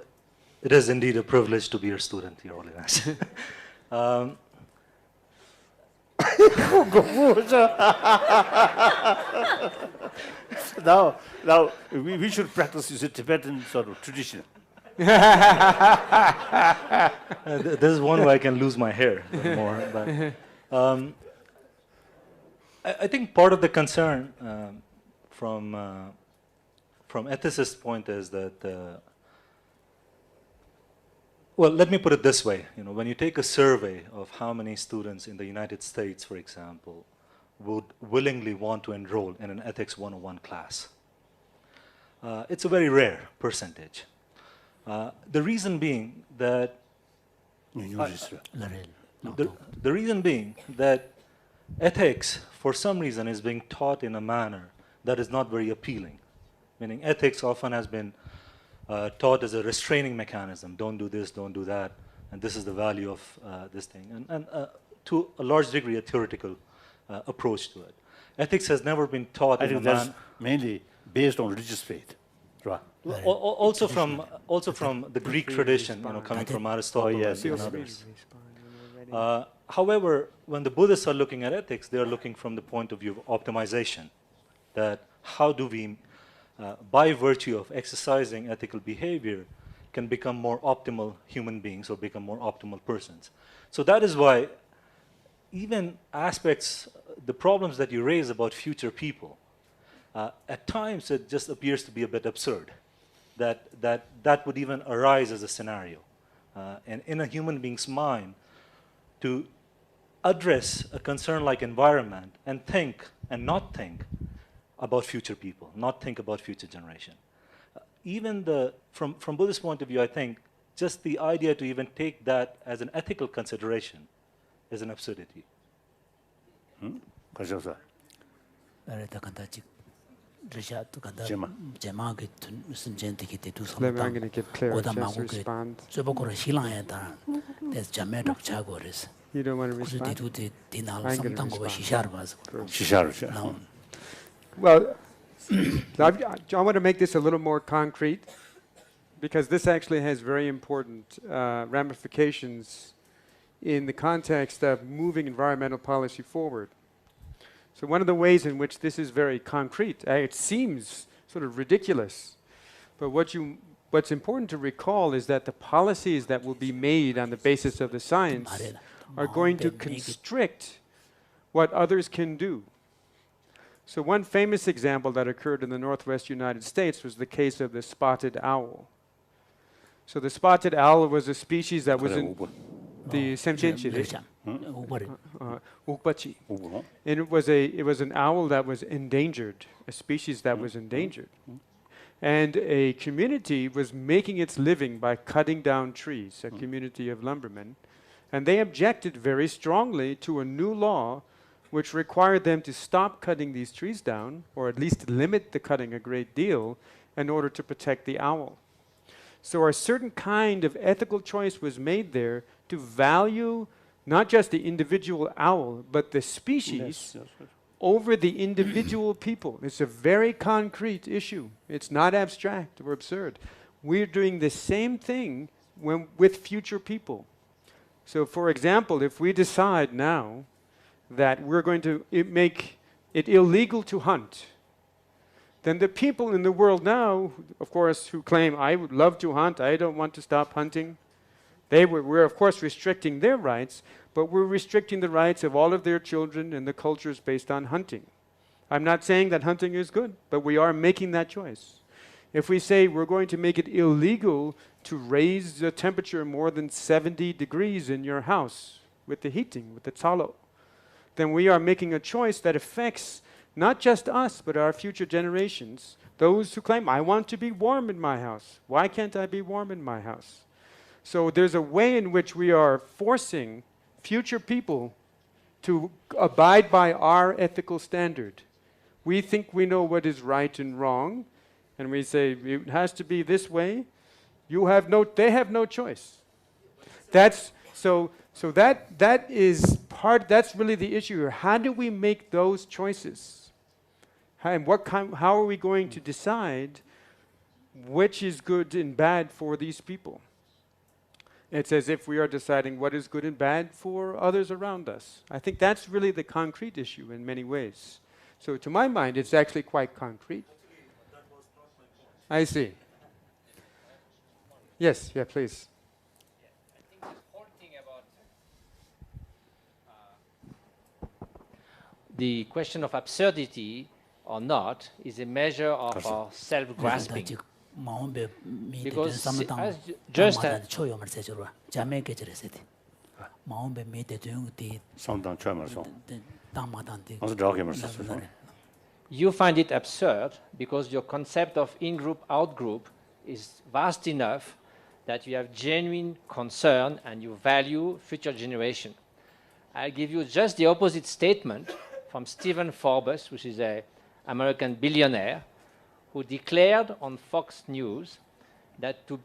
it is indeed a privilege to be your student, Your Holiness. Now we should practice this Tibetan sort of tradition. This is one where I can lose my hair more. But, I think part of the concern from ethicist point is that, well, let me put it this way. You know, when you take a survey of how many students in the United States, for example, would willingly want to enroll in an Ethics 101 class, it's a very rare percentage. The reason being that the reason being that ethics, for some reason, is being taught in a manner that is not very appealing. Meaning ethics often has been taught as a restraining mechanism. Don't do this, don't do that, and this is the value of this thing. And to a large degree, a theoretical approach to it. Ethics has never been taught I in a think that's mainly based on religious faith. Right. Also from the Greek tradition, you know, coming from Aristotle yes, and yes. others. However, when the Buddhists are looking at ethics, they are looking from the point of view of optimization. That how do we, by virtue of exercising ethical behavior, can become more optimal human beings or become more optimal persons. So that is why even aspects, the problems that you raise about future people, at times it just appears to be a bit absurd. That would even arise as a scenario. And in a human being's mind, to address a concern like environment and think and not think about future people, not think about future generation. Even from Buddhist point of view, I think just the idea to even take that as an ethical consideration is an absurdity. I'm going to give Claire a chance to respond. You don't want to respond? I'm going to respond. Well, I want to make this a little more concrete because this actually has very important ramifications in the context of moving environmental policy forward. So one of the ways in which this is very concrete, it seems sort of ridiculous, but what's important to recall is that the policies that will be made on the basis of the science are going to constrict what others can do. So one famous example that occurred in the Northwest United States was the case of the spotted owl. So the spotted owl was a species that was in the Semchenchiri, Ukbachi. And it was an owl that was endangered, a species that was endangered. And a community was making its living by cutting down trees, a community of lumbermen. And they objected very strongly to a new law which required them to stop cutting these trees down, or at least limit the cutting a great deal, in order to protect the owl. So a certain kind of ethical choice was made there to value not just the individual owl, but the species over the individual people. It's a very concrete issue. It's not abstract or absurd. We're doing the same thing with future people. So for example, if we decide now that we're going to make it illegal to hunt, then the people in the world now, of course, who claim, I would love to hunt, I don't want to stop hunting, we're of course restricting their rights, but we're restricting the rights of all of their children and the cultures based on hunting. I'm not saying that hunting is good, but we are making that choice. If we say we're going to make it illegal to raise the temperature more than 70 degrees in your house with the heating, with the talo, then we are making a choice that affects not just us, but our future generations, those who claim, I want to be warm in my house. Why can't I be warm in my house? So there's a way in which we are forcing future people to abide by our ethical standard. We think we know what is right and wrong, and we say it has to be this way. They have no choice. That's really the issue here. How do we make those choices? How are we going to decide which is good and bad for these people? It's as if we are deciding what is good and bad for others around us. I think that's really the concrete issue in many ways. So to my mind, it's actually quite concrete. I see. Yes, yeah, please. I think the whole thing about the question of absurdity or not is a measure of our self-grasping. Because as just you find it absurd because your concept of in-group, out-group is vast enough that you have genuine concern and you value future generation. I'll give you just the opposite statement from Stephen Forbes, which is an American billionaire, who declared on Fox News that to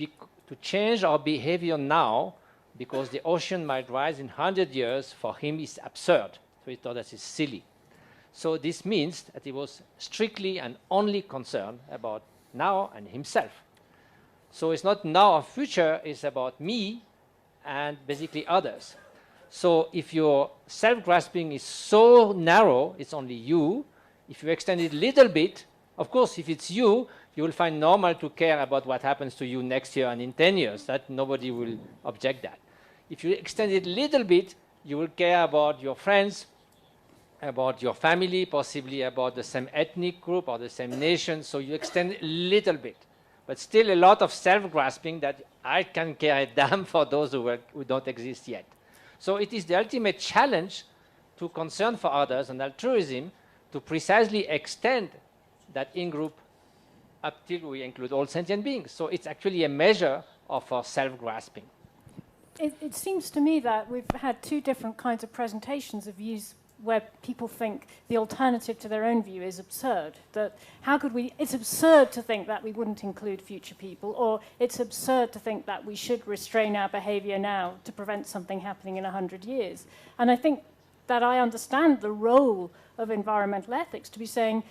change our behavior now because the ocean might rise in 100 years, for him is absurd. So he thought that is silly. So this means that he was strictly and only concerned about now and himself. So it's not now or future, it's about me and basically others. So if your self-grasping is so narrow, it's only you. If you extend it a little bit, of course, if it's you, you will find normal to care about what happens to you next year and in 10 years. That nobody will object that. If you extend it a little bit, you will care about your friends, about your family, possibly about the same ethnic group or the same nation. So you extend a little bit. But still a lot of self-grasping that I can care a damn for those who don't exist yet. So it is the ultimate challenge to concern for others and altruism to precisely extend that in-group up till we include all sentient beings. So it's actually a measure of our self-grasping. It seems to me that we've had two different kinds of presentations of views where people think the alternative to their own view is absurd. That it's absurd to think that we wouldn't include future people, or it's absurd to think that we should restrain our behavior now to prevent something happening in 100 years. And I think that I understand the role of environmental ethics to be saying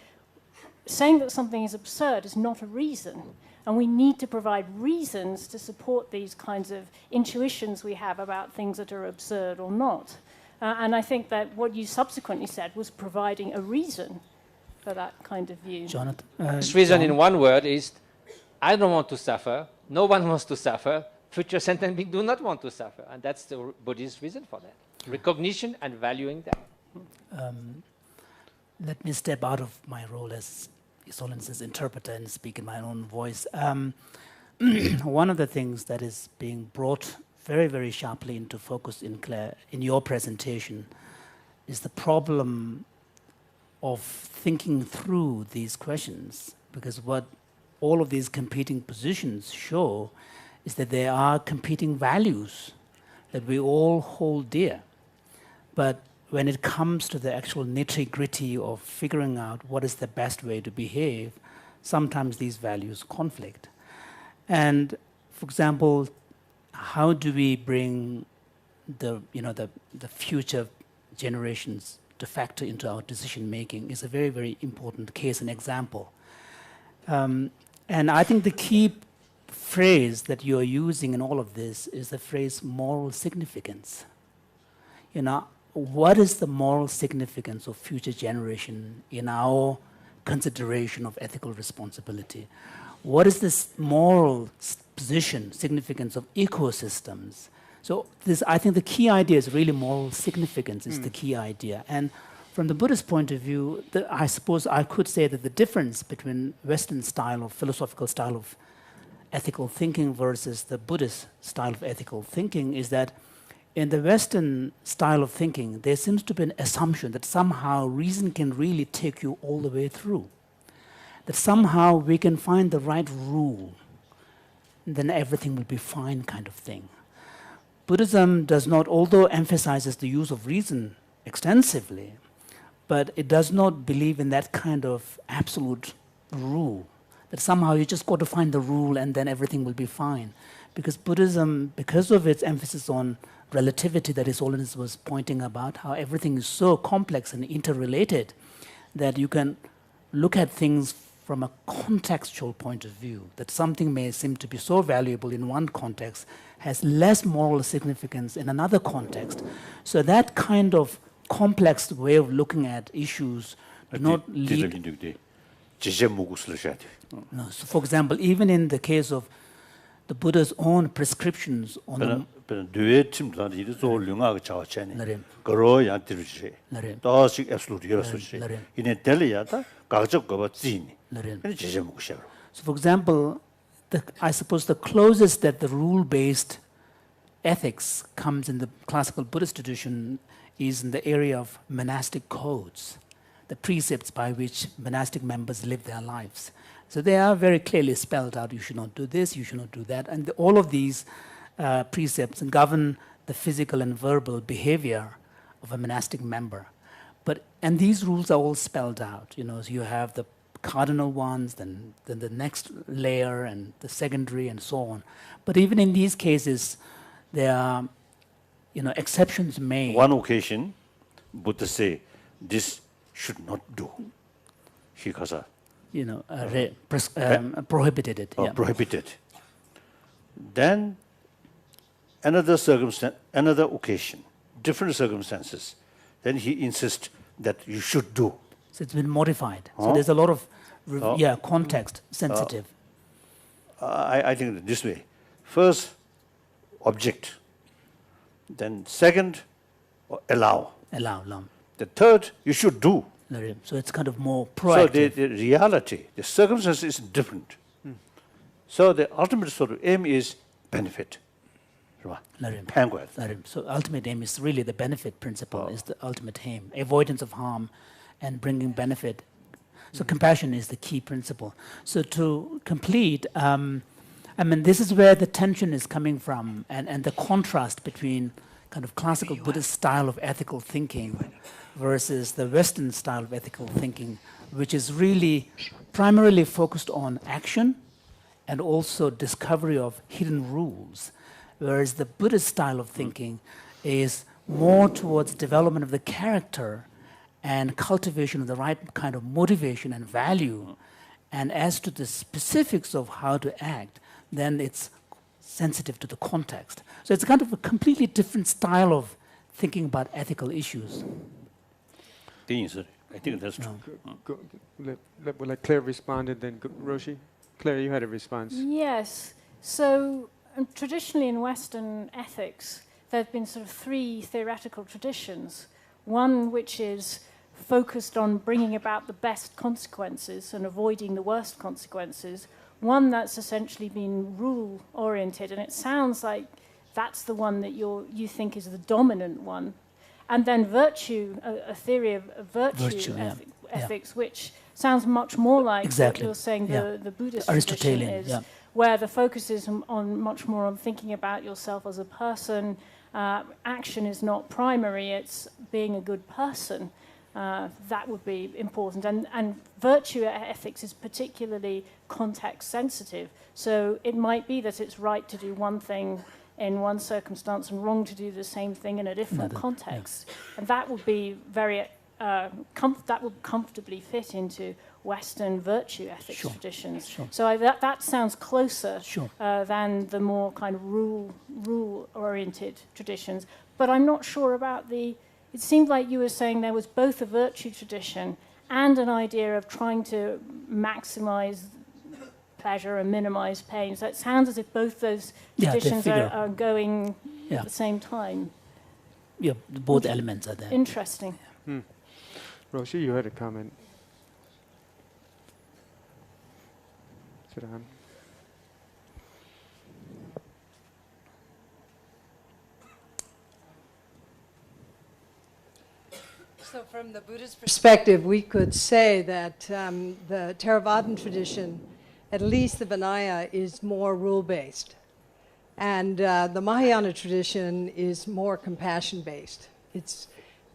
that something is absurd is not a reason. And we need to provide reasons to support these kinds of intuitions we have about things that are absurd or not. And I think that what you subsequently said was providing a reason for that kind of view. Jonathan? This reason in one word is, I don't want to suffer, no one wants to suffer, future sentient beings do not want to suffer. And that's the Buddhist reason for that. Recognition and valuing that. Let me step out of my role as His Holiness's interpreter and speak in my own voice. One of the things that is being brought very, very sharply into focus in your presentation is the problem of thinking through these questions, because what all of these competing positions show is that there are competing values that we all hold dear. But when it comes to the actual nitty-gritty of figuring out what is the best way to behave, sometimes these values conflict. And for example, how do we bring the future generations to factor into our decision making is a very, very important case and example. And I think the key phrase that you're using in all of this is the phrase moral significance. What is the moral significance of future generation in our consideration of ethical responsibility? What is this moral position, significance of ecosystems? So I think the key idea is really moral significance is the key idea. And from the Buddhist point of view, I suppose I could say that the difference between Western style of philosophical style of ethical thinking versus the Buddhist style of ethical thinking is that in the Western style of thinking, there seems to be an assumption that somehow reason can really take you all the way through. That somehow we can find the right rule, then everything will be fine kind of thing. Buddhism does not, although emphasizes the use of reason extensively, but it does not believe in that kind of absolute rule, that somehow you just got to find the rule and then everything will be fine. Because Buddhism, because of its emphasis on relativity that His Holiness was pointing about, how everything is so complex and interrelated that you can look at things from a contextual point of view, that something may seem to be so valuable in one context, has less moral significance in another context. So that kind of complex way of looking at issues do not lead... No, so for example, even in the case of the Buddha's own prescriptions on the... So for example, I suppose the closest that the rule-based ethics comes in the classical Buddhist tradition is in the area of monastic codes, the precepts by which monastic members live their lives. So they are very clearly spelled out. You should not do this, you should not do that. And all of these precepts govern the physical and verbal behavior of a monastic member. And these rules are all spelled out. So you have the cardinal ones, then the next layer, and the secondary, and so on. But even in these cases, there are exceptions made. One occasion, Buddha say, this should not do. Prohibited it. Yeah. Prohibited. Then another circumstance, another occasion, different circumstances, then he insists that you should do. So it's been modified. So there's a lot of context sensitive. I think this way. First, object. Then second, allow. Allow. The third, you should do. So it's kind of more proactive. So the reality, the circumstance is different. So the ultimate sort of aim is benefit. So ultimate aim is really the benefit principle, is the ultimate aim. Avoidance of harm and bringing benefit. So compassion is the key principle. So to complete, this is where the tension is coming from, and the contrast between kind of classical Buddhist style of ethical thinking versus the Western style of ethical thinking, which is really primarily focused on action and also discovery of hidden rules, whereas the Buddhist style of thinking is more towards development of the character and cultivation of the right kind of motivation and value. And as to the specifics of how to act, then it's sensitive to the context. So it's kind of a completely different style of thinking about ethical issues. I think that's true. Let Claire respond and then Roshi. Claire, you had a response. Yes. So traditionally in Western ethics, there have been sort of three theoretical traditions. One which is focused on bringing about the best consequences and avoiding the worst consequences. One that's essentially been rule-oriented, and it sounds like that's the one that you think is the dominant one. And then virtue, a theory of virtue ethics, which sounds much more like what you're saying the Buddhist tradition is, where the focus is on much more on thinking about yourself as a person. Action is not primary, it's being a good person. That would be important. And virtue ethics is particularly context sensitive. So it might be that it's right to do one thing in one circumstance and wrong to do the same thing in a different context. And that would be very, that would comfortably fit into Western virtue ethics traditions. So that sounds closer than the more kind of rule-oriented traditions. But I'm not sure about it seemed like you were saying there was both a virtue tradition and an idea of trying to maximize pleasure and minimize pain. So it sounds as if both those traditions are going at the same time. Yeah, both elements are there. Interesting. Roshi, you had a comment. Sit down. So from the Buddhist perspective, we could say that the Theravadan tradition, at least the Vinaya, is more rule-based. And the Mahayana tradition is more compassion-based.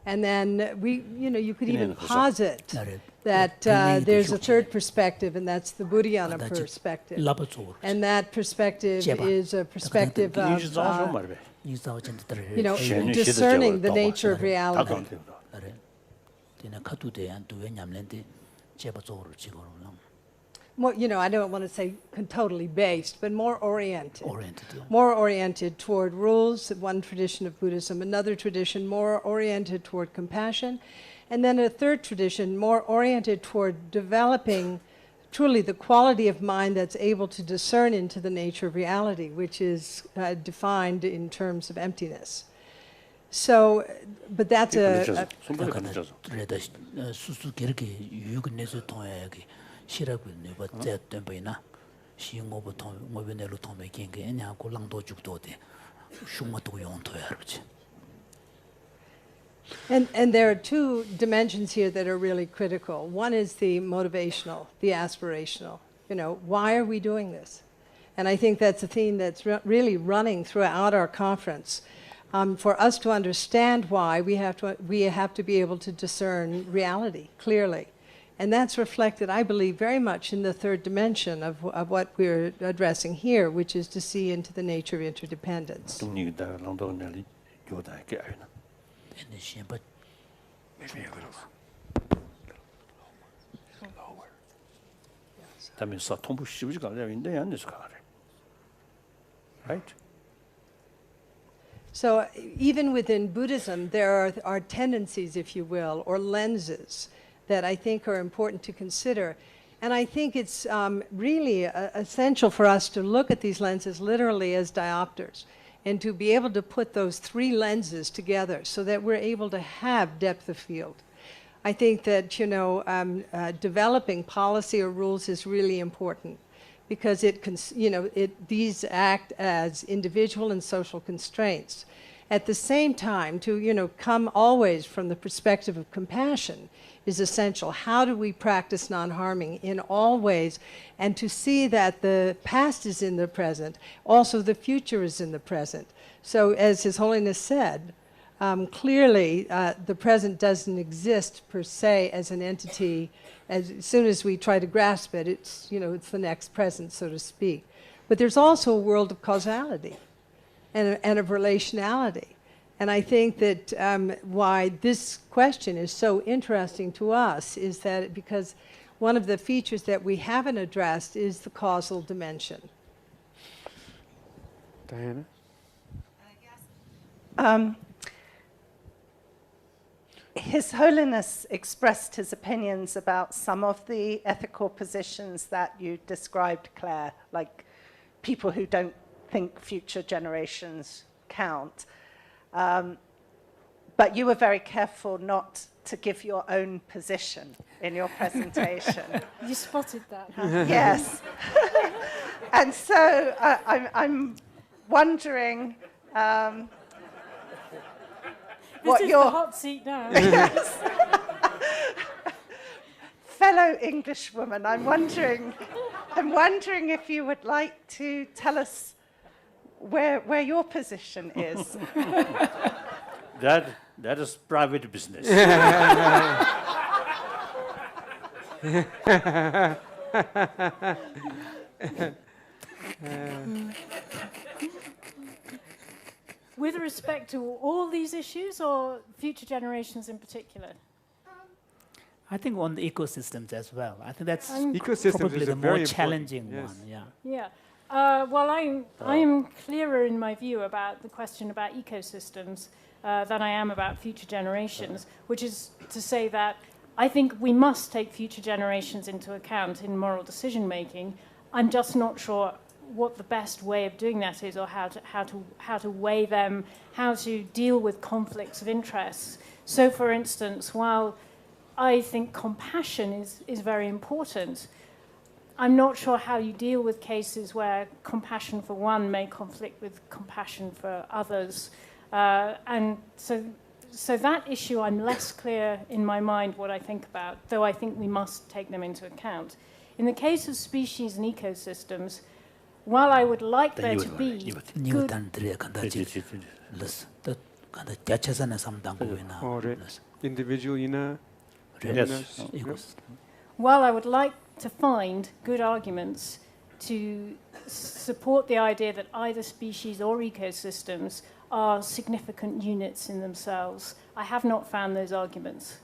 And then you could even posit that there's a third perspective, and that's the Buddhayana perspective. And that perspective is a perspective of, discerning the nature of reality. Well, I don't want to say totally based, but more oriented. More oriented toward rules, one tradition of Buddhism, another tradition more oriented toward compassion, and then a third tradition more oriented toward developing truly the quality of mind that's able to discern into the nature of reality, which is defined in terms of emptiness. So, but that's And there are two dimensions here that are really critical. One is the motivational, the aspirational. Why are we doing this? And I think that's a theme that's really running throughout our conference. For us to understand why, we have to be able to discern reality clearly. And that's reflected, I believe, very much in the third dimension of what we're addressing here, which is to see into the nature of interdependence. Maybe a little Right? So even within Buddhism, there are tendencies, if you will, or lenses that I think are important to consider. And I think it's really essential for us to look at these lenses literally as diopters and to be able to put those three lenses together so that we're able to have depth of field. I think that, developing policy or rules is really important because these act as individual and social constraints. At the same time, to come always from the perspective of compassion is essential. How do we practice non-harming in all ways, and to see that the past is in the present, also the future is in the present. So as His Holiness said, clearly the present doesn't exist per se as an entity. As soon as we try to grasp it, it's the next present, so to speak. But there's also a world of causality and of relationality. And I think that why this question is so interesting to us is that because one of the features that we haven't addressed is the causal dimension. Diana? His Holiness expressed his opinions about some of the ethical positions that you described, Claire, like people who don't think future generations count. But you were very careful not to give your own position in your presentation. You spotted that, huh? Yes. And so I'm wondering This is the hot seat now. Yes. Fellow Englishwoman, I'm wondering if you would like to tell us where your position is. That is private business. With respect to all these issues or future generations in particular? I think on the ecosystems as well. I think that's Ecosystems probably is the a more very challenging important, one. Yeah. Yeah. Well, I am clearer in my view about the question about ecosystems than I am about future generations, which is to say that I think we must take future generations into account in moral decision making. I'm just not sure what the best way of doing that is, or how to weigh them, how to deal with conflicts of interests. So, for instance, while I think compassion is very important. I'm not sure how you deal with cases where compassion for one may conflict with compassion for others. And so that issue, I'm less clear in my mind what I think about, though I think we must take them into account. In the case of species and ecosystems, while I would like there to be good... Individual, Yes. While I would like to find good arguments to support the idea that either species or ecosystems are significant units in themselves, I have not found those arguments.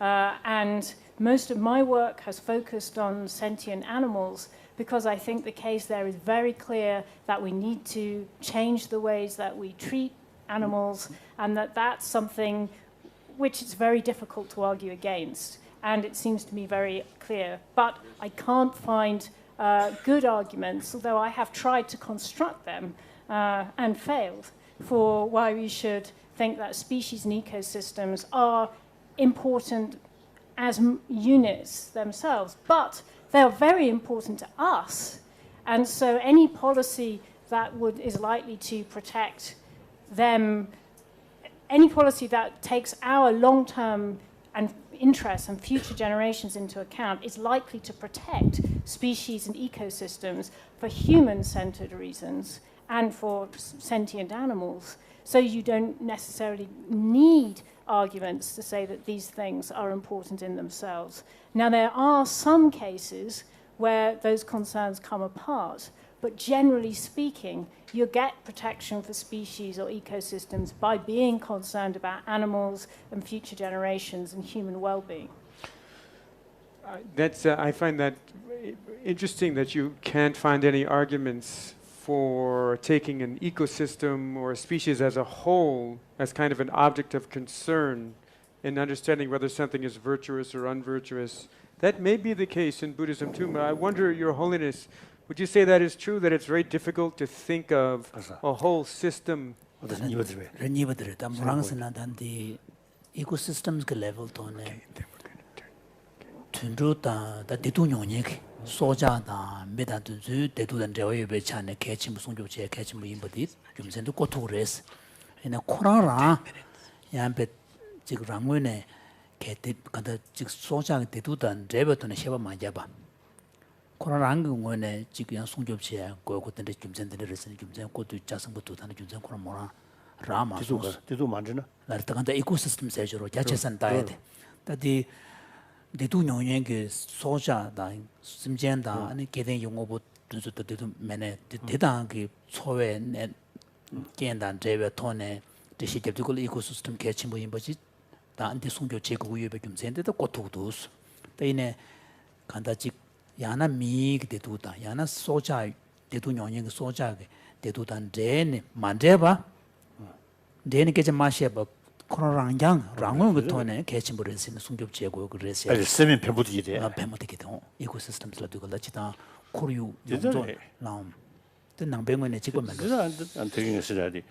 And most of my work has focused on sentient animals because I think the case there is very clear that we need to change the ways that we treat animals, and that that's something which it's very difficult to argue against. And it seems to me very clear. But I can't find good arguments, although I have tried to construct them and failed, for why we should think that species and ecosystems are important as units themselves. But they are very important to us. And so any policy that is likely to protect them, any policy that takes our long-term and interests and future generations into account is likely to protect species and ecosystems for human-centered reasons and for sentient animals. So you don't necessarily need arguments to say that these things are important in themselves. Now, there are some cases where those concerns come apart, but generally speaking, you get protection for species or ecosystems by being concerned about animals and future generations and human well-being. I find that interesting that you can't find any arguments for taking an ecosystem or a species as a whole as kind of an object of concern in understanding whether something is virtuous or unvirtuous. That may be the case in Buddhism too, but I wonder, Your Holiness, would you say that is true, that it's very difficult to think of a whole system? Ecosystems level soja da meda du de du den rewe be chane kechim sungjo che kechim yimbodi jumsen du kotures ina korara yambe jig rangwene kete kada jig soja de du den rewe to ne sheba majaba korarang ngone jig yang sungjo che go go den jumsen de resen jumsen ko du jasang bu tan jumsen ko mora rama de du manjina la ta kan ecosystem se joro jachesan daede tadi 대두 영역의 소자다 심전다 아니 개된 용어부 준수도 대두 매네 대단하게 초에 내 견단 제베 토네 디시접도 이코시스템 개침 보인 거지 다 안티 송교 제거 우유배 좀 센데도 고토도스 대인에 간다지 야나 미기 대두다 야나 소자 대두 영역의 소자게 대두단 제네 만제바 데네 개제 마셔봐 코로나랑 랑은 토네 개침을 했으면 송급 제고 그래서 아니 세면 배부디 이래 배부디 돼 이코시스템스라 두고 라치다 코류 용조 나옴 뜬낭 병원에 지금 만들어 안 되긴 했어야지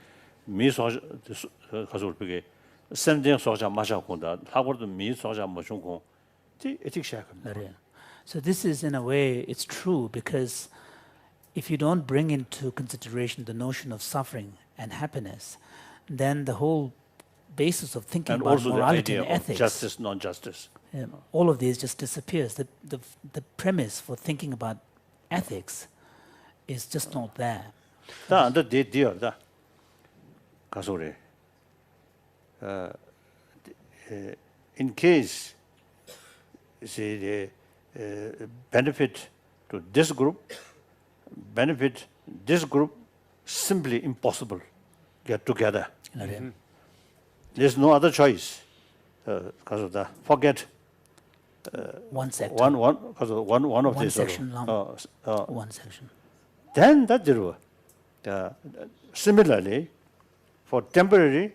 미소 가서 그게 샘정 소자 마셔고다 하고도 미소자 뭐 중고 지 에틱 시작합니다. So this is in a way it's true because if you don't bring into consideration the notion of suffering and happiness, then the whole basis of thinking and about also morality the idea and ethics, of justice, non-justice. All of these just disappears. The premise for thinking about ethics is just not there. 다 dear 가소래. In case say benefit to this group, benefit this group, simply impossible get together. There's no other choice. Forget one sector. One of these. Section one section. Then that zero. Similarly, for temporary,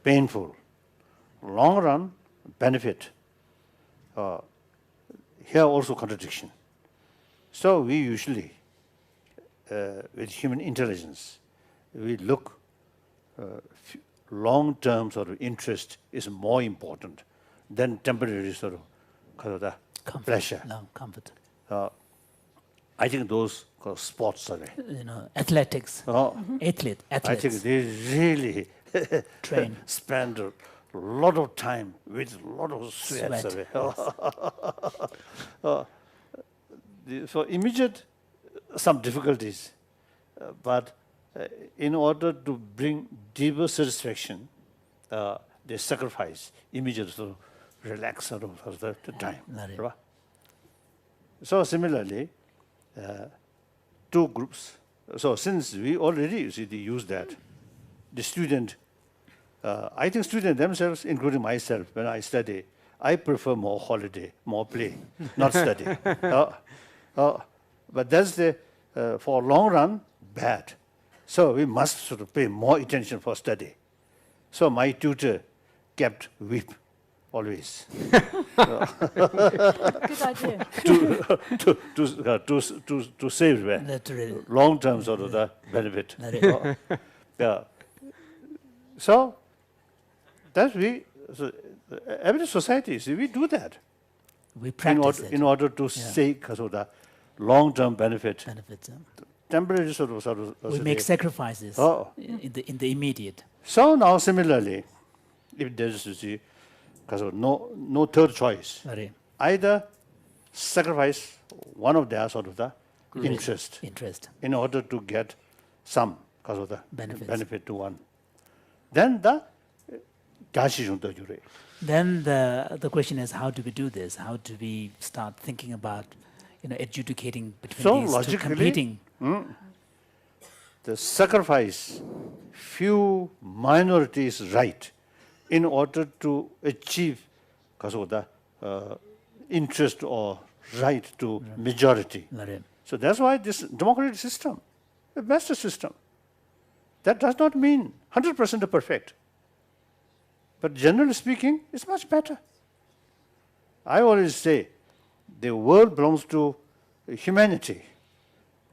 painful, long run benefit. Here also contradiction. So we usually, with human intelligence, we look long-term sort of interest is more important then temporary sort of the pleasure. No, comfort. I think those called sports are Athletics. Athletes. I think they really Train. spend a lot of time with a lot of sweat. So immediate some difficulties, but in order to bring deeper satisfaction, they sacrifice immediate sort of relax sort of the time. Right? So similarly, two groups. So since we already use that, the student, I think students themselves, including myself, when I study, I prefer more holiday, more play, not study. But that's for long run, bad. So we must sort of pay more attention for study. So my tutor kept whip always. Good idea. to save long term sort of the benefit. So that's every society, we do that. We practice it. In order to seek sort of the long term benefit. Temporary sort of we make sacrifices in the immediate. So now similarly, if there is no third choice, either sacrifice one of their sort of the interest in order to get some of the benefit to one. Then the question is, how do we do this? How do we start thinking about adjudicating between these two competing? The sacrifice few minorities' right in order to achieve the interest or right to majority. So that's why this democratic system, the best system. That does not mean 100% perfect. But generally speaking, it's much better. I always say the world belongs to humanity,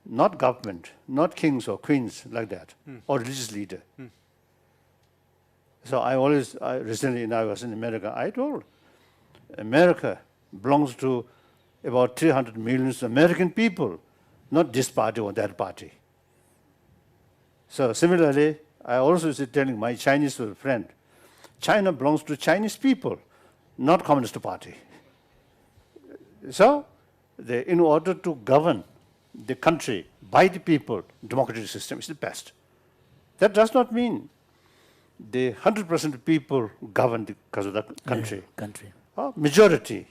not government, not kings or queens like that, or religious leader. So recently when I was in America, I told America belongs to about 300 million American people, not this party or that party. So similarly, I also was telling my Chinese friend, China belongs to Chinese people, not Communist Party. So in order to govern the country by the people, democratic system is the best. That does not mean the 100% of people govern the country. Majority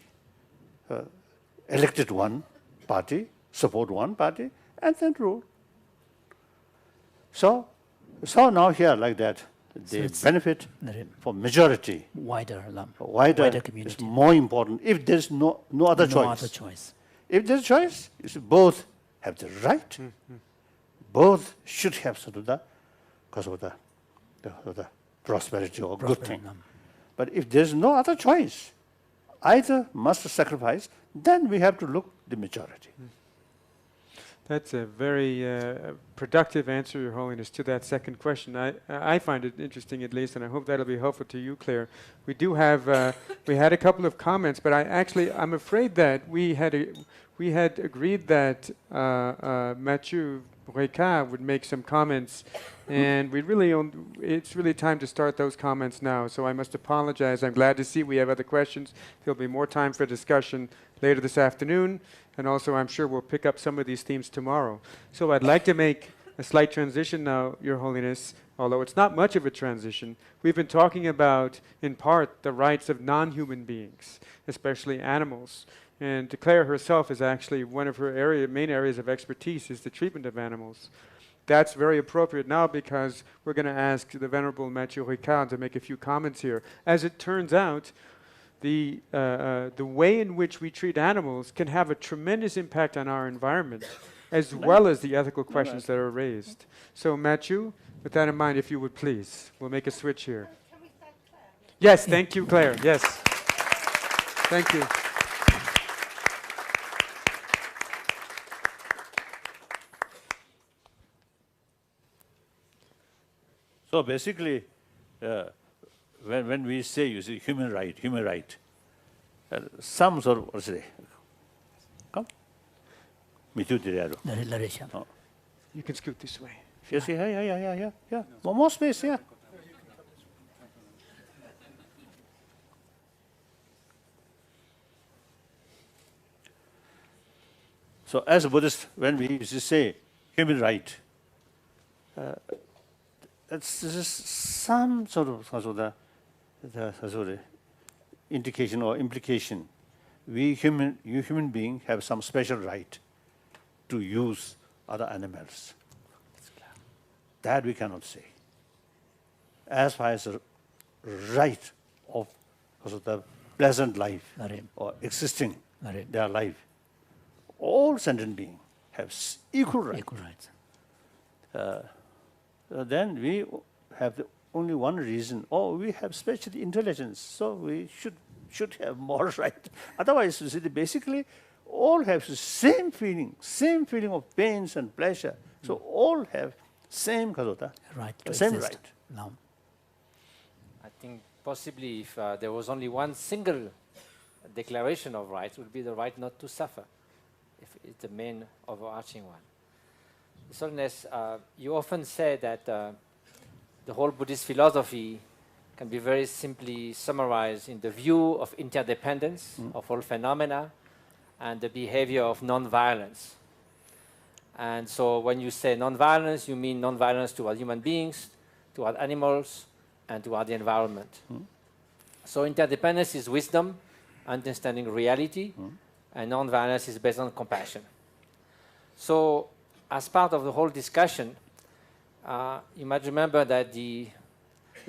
elected one party, support one party, and then rule. So now here like that, the benefit for majority, wider community, is more important. If there's no other choice. If there's choice, both have the right. Both should have sort of the prosperity or good thing. But if there's no other choice, either must sacrifice, then we have to look the majority. That's a very productive answer, Your Holiness, to that second question. I find it interesting, at least, and I hope that'll be helpful to you, Claire. We do have we had a couple of comments, but I'm afraid that we had agreed that Mathieu Ricard would make some comments, and it's really time to start those comments now. So I must apologize. I'm glad to see we have other questions. There'll be more time for discussion later this afternoon. And also, I'm sure we'll pick up some of these themes tomorrow. So I'd like to make a slight transition now, Your Holiness, although it's not much of a transition. We've been talking about, in part, the rights of non-human beings, especially animals. And Claire herself is actually one of her main areas of expertise is the treatment of animals. That's very appropriate now because we're going to ask the Venerable Mathieu Ricard to make a few comments here. As it turns out, the way in which we treat animals can have a tremendous impact on our environment, as well as the ethical questions that are raised. So, Mathieu, with that in mind, if you would please, we'll make a switch here. Can we thank Claire? Yes, thank you, Claire. Yes. Thank you. So basically, when we say, human right, some sort of, what's it? Come. Me too, Larisha. You can scoot this way. Yes, yeah. More space, yeah. So as a Buddhist, when we used to say human right, that's just some sort of the indication or implication. You human beings have some special right to use other animals. That we cannot say. As far as the right of the pleasant life or existing their life, all sentient beings have equal rights. Equal rights. Then we have only one reason. We have special intelligence, so we should have more right. Otherwise, you see, basically, all have the same feeling of pains and pleasure. So all have same right to same exist. right. No. I think possibly if there was only one single declaration of rights, it would be the right not to suffer, if it's the main overarching one. His Holiness, you often say that the whole Buddhist philosophy can be very simply summarized in the view of interdependence of all phenomena and the behavior of non-violence. And so when you say non-violence, you mean non-violence toward human beings, toward animals, and toward the environment. So interdependence is wisdom, understanding reality, and non-violence is based on compassion. So as part of the whole discussion, you might remember that the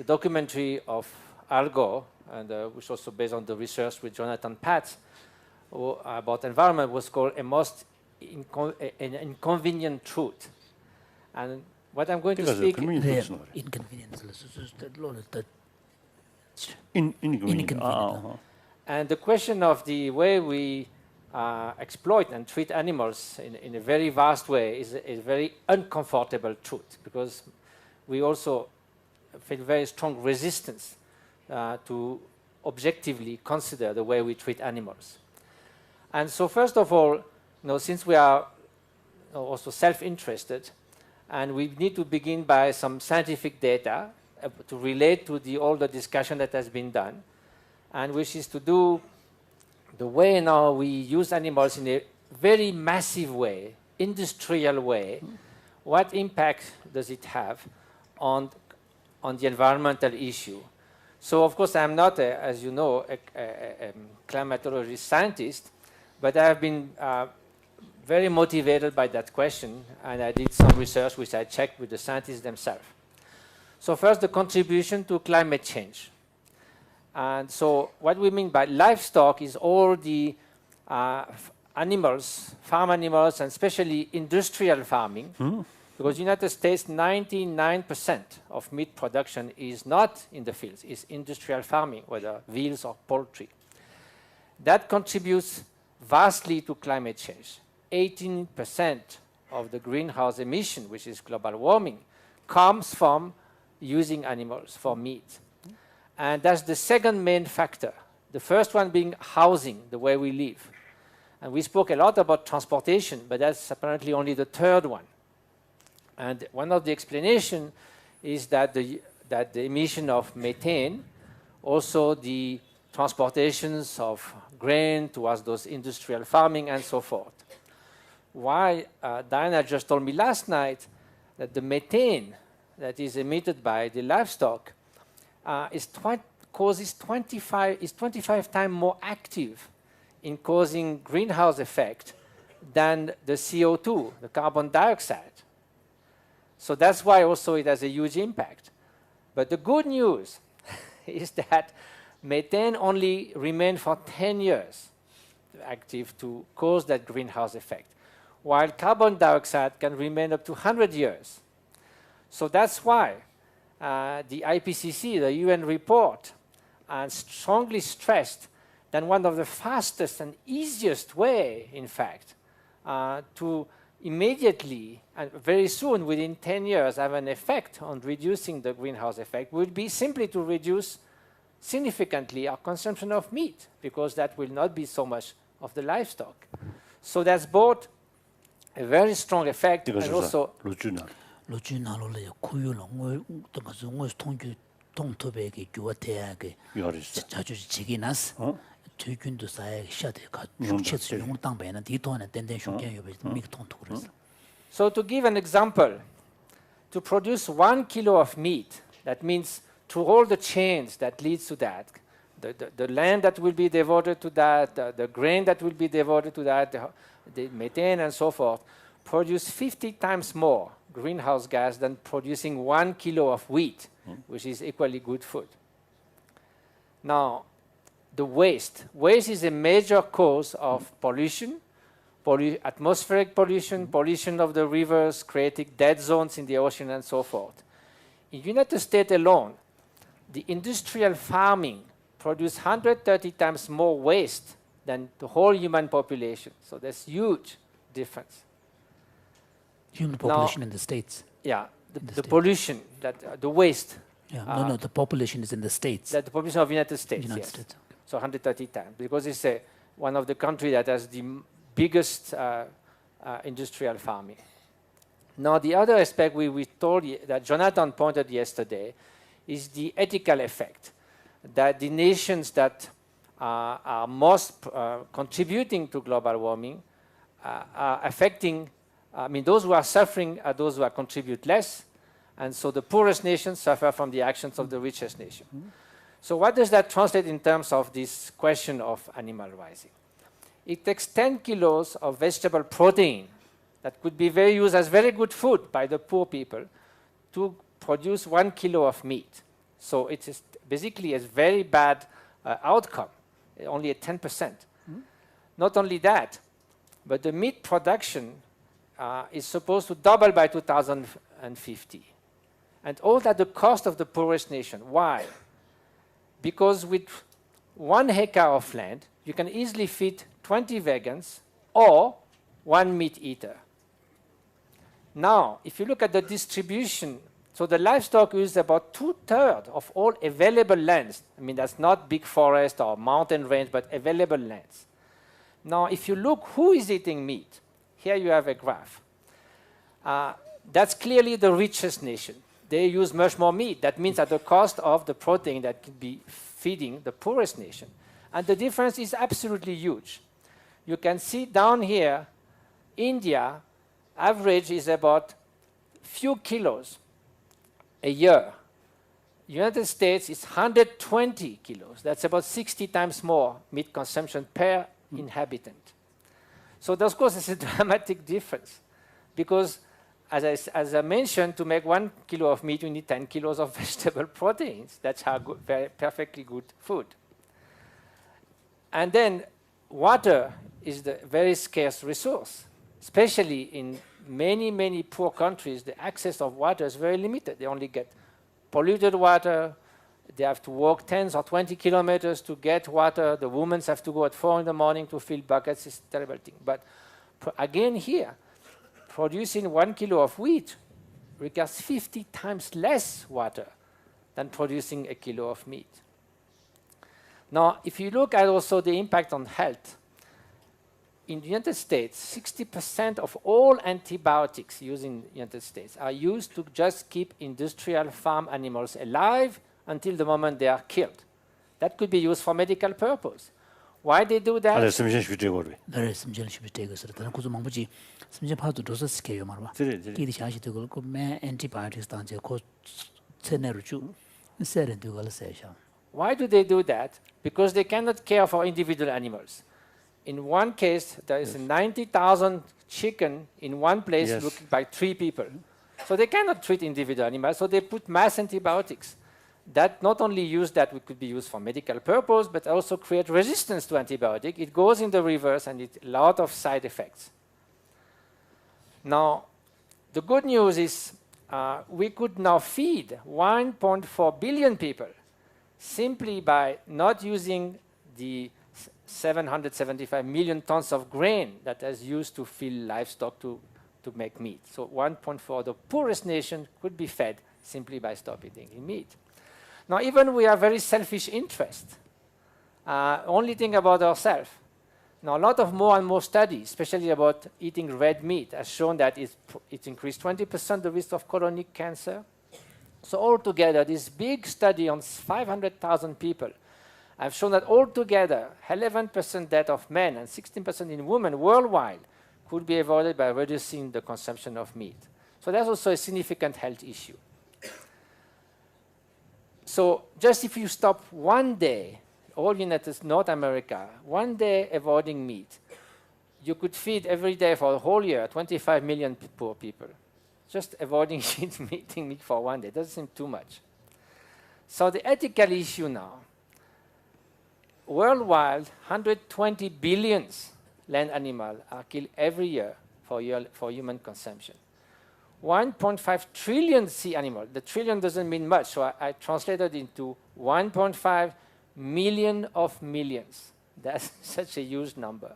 documentary of Al Gore, and which also based on the research with Jonathan Patz about environment, was called A Most an Inconvenient Truth. And what I'm going to speak... Inconvenience. Inconvenient. And the question of the way we exploit and treat animals in a very vast way is a very uncomfortable truth, because we also feel very strong resistance to objectively consider the way we treat animals. And so first of all, since we are also self-interested, and we need to begin by some scientific data to relate to all the discussion that has been done, and which is to do the way now we use animals in a very massive way, industrial way. What impact does it have on the environmental issue? So of course I'm not, as you know, a climatology scientist, but I have been very motivated by that question, and I did some research which I checked with the scientists themselves. So first, the contribution to climate change. And so what we mean by livestock is all the animals, farm animals, and especially industrial farming, because in the United States, 99% of meat production is not in the fields, it's industrial farming, whether veals or poultry. That contributes vastly to climate change. 18% of the greenhouse emission, which is global warming, comes from using animals for meat. And that's the second main factor. The first one being housing, the way we live. And we spoke a lot about transportation, but that's apparently only the third one. And one of the explanations is that the emission of methane, also the transportations of grain towards those industrial farming and so forth. Why Diana just told me last night that the methane that is emitted by the livestock is 25 times more active in causing greenhouse effect than the CO2, the carbon dioxide. So that's why also it has a huge impact. But the good news is that methane only remains for 10 years active to cause that greenhouse effect, while carbon dioxide can remain up to 100 years. So that's why the IPCC, the UN report, strongly stressed that one of the fastest and easiest way, in fact, to immediately and very soon, within 10 years, have an effect on reducing the greenhouse effect would be simply to reduce significantly our consumption of meat, because that will not be so much of the livestock. So that's both a very strong effect and also 로준나로래 고유로 어떤가서 통규 통토백이 교화대학에 자주 지기나스 저균도 사에 샤데가 육체스 용 땅배는 디토는 덴덴 쇼게 요베 미크 통토 그래서. So to give an example, to produce 1 kilo of meat, that means through all the chains that leads to that, the land that will be devoted to that, the grain that will be devoted to that, the methane and so forth, produce 50 times more greenhouse gas than producing 1 kilo of wheat, which is equally good food. Now, the waste. Waste is a major cause of pollution, atmospheric pollution, pollution of the rivers, creating dead zones in the ocean and so forth. In the United States alone, the industrial farming produces 130 times more waste than the whole human population. So there's huge difference. Human population in the States. Yeah, the pollution, the waste. Yeah, the population is in the States. The population of the United States, United yes. States. So 130 times, because it's one of the countries that has the biggest industrial farming. Now, the other aspect we told you, that Jonathan pointed yesterday, is the ethical effect, that the nations that are most contributing to global warming are affecting, those who are suffering are those who contribute less, and so the poorest nations suffer from the actions of the richest nation. So what does that translate in terms of this question of animal rising? It takes 10 kilos of vegetable protein that could be used as very good food by the poor people to produce 1 kilo of meat. So it is basically a very bad outcome, only at 10%. Not only that, but the meat production is supposed to double by 2050. And all at the cost of the poorest nation. Why? Because with 1 hectare of land, you can easily feed 20 vegans or 1 meat eater. Now, if you look at the distribution, so the livestock use about 2/3 of all available lands. That's not big forest or mountain range, but available lands. Now, if you look who is eating meat, here you have a graph. That's clearly the richest nation. They use much more meat. That means at the cost of the protein that could be feeding the poorest nation. And the difference is absolutely huge. You can see down here, India, average is about few kilos a year. United States is 120 kilos. That's about 60 times more meat consumption per inhabitant. So of course, it's a dramatic difference, because as I mentioned, to make 1 kilo of meat, you need 10 kilos of vegetable proteins. That's how good, perfectly good food. And then water is the very scarce resource, especially in many, many poor countries. The access of water is very limited. They only get polluted water. They have to walk 10 or 20 kilometers to get water. The women have to go at 4 in the morning to fill buckets. It's a terrible thing. But again here, producing 1 kilo of wheat requires 50 times less water than producing a kilo of meat. Now, if you look at also the impact on health, in the United States, 60% of all antibiotics used in the United States are used to just keep industrial farm animals alive until the moment they are killed. That could be used for medical purpose. Why they do that? Why do they do that? Because they cannot care for individual animals. In one case, there is 90,000 chicken in one place looked by 3 people. So they cannot treat individual animals, so they put mass antibiotics. That not only could be used for medical purpose, but also create resistance to antibiotic. It goes in the rivers and it a lot of side effects. Now, the good news is we could now feed 1.4 billion people simply by not using the 775 million tons of grain that is used to fill livestock to make meat. So 1.4, the poorest nation could be fed simply by stopping eating meat. Now, even we have very selfish interest, only think about ourselves. Now, a lot of more and more studies, especially about eating red meat, has shown that it increased 20% the risk of colonic cancer. So altogether, this big study on 500,000 people have shown that altogether, 11% death of men and 16% in women worldwide could be avoided by reducing the consumption of meat. So that's also a significant health issue. So just if you stop one day, all United States, North America, one day avoiding meat, you could feed every day for a whole year 25 million poor people. Just avoiding eating meat for one day doesn't seem too much. So the ethical issue now, worldwide, 120 billion land animals are killed every year for human consumption. 1.5 trillion sea animals. The trillion doesn't mean much, so I translated into 1.5 million of millions. That's such a huge number,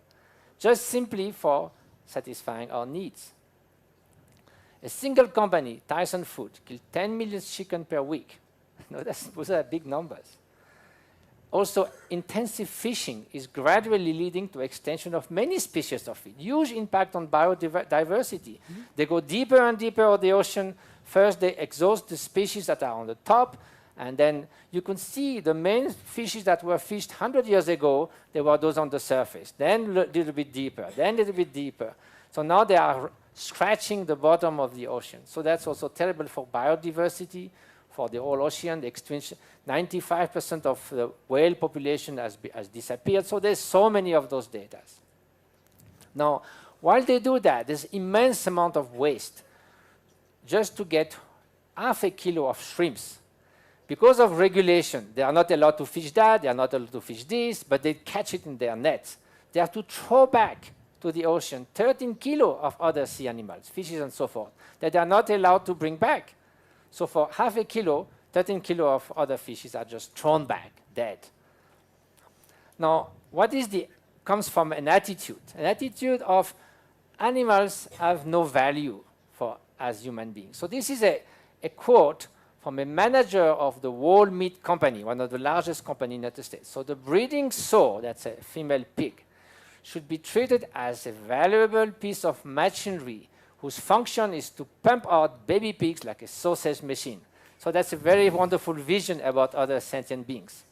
just simply for satisfying our needs. A single company, Tyson Foods, kills 10 million chicken per week. No, those are big numbers. Also, intensive fishing is gradually leading to extinction of many species of fish. Huge impact on biodiversity. They go deeper and deeper in the ocean. First, they exhaust the species that are on the top, and then you can see the main fishes that were fished 100 years ago, they were those on the surface. Then a little bit deeper, then a little bit deeper. So now they are scratching the bottom of the ocean. So that's also terrible for biodiversity, for the whole ocean. The extinction, 95% of the whale population has disappeared. So there's so many of those data. Now, while they do that, there's immense amount of waste just to get half a kilo of shrimps. Because of regulation, they are not allowed to fish that, they are not allowed to fish this, but they catch it in their nets. They have to throw back to the ocean 13 kilos of other sea animals, fishes and so forth, that they are not allowed to bring back. So for half a kilo, 13 kilos of other fishes are just thrown back, dead. Now, what is comes from an attitude of animals have no value as human beings. So this is a quote from a manager of the whole meat company, one of the largest companies in the United States. So the breeding sow, that's a female pig, should be treated as a valuable piece of machinery whose function is to pump out baby pigs like a sausage machine. So that's a very wonderful vision about other sentient beings.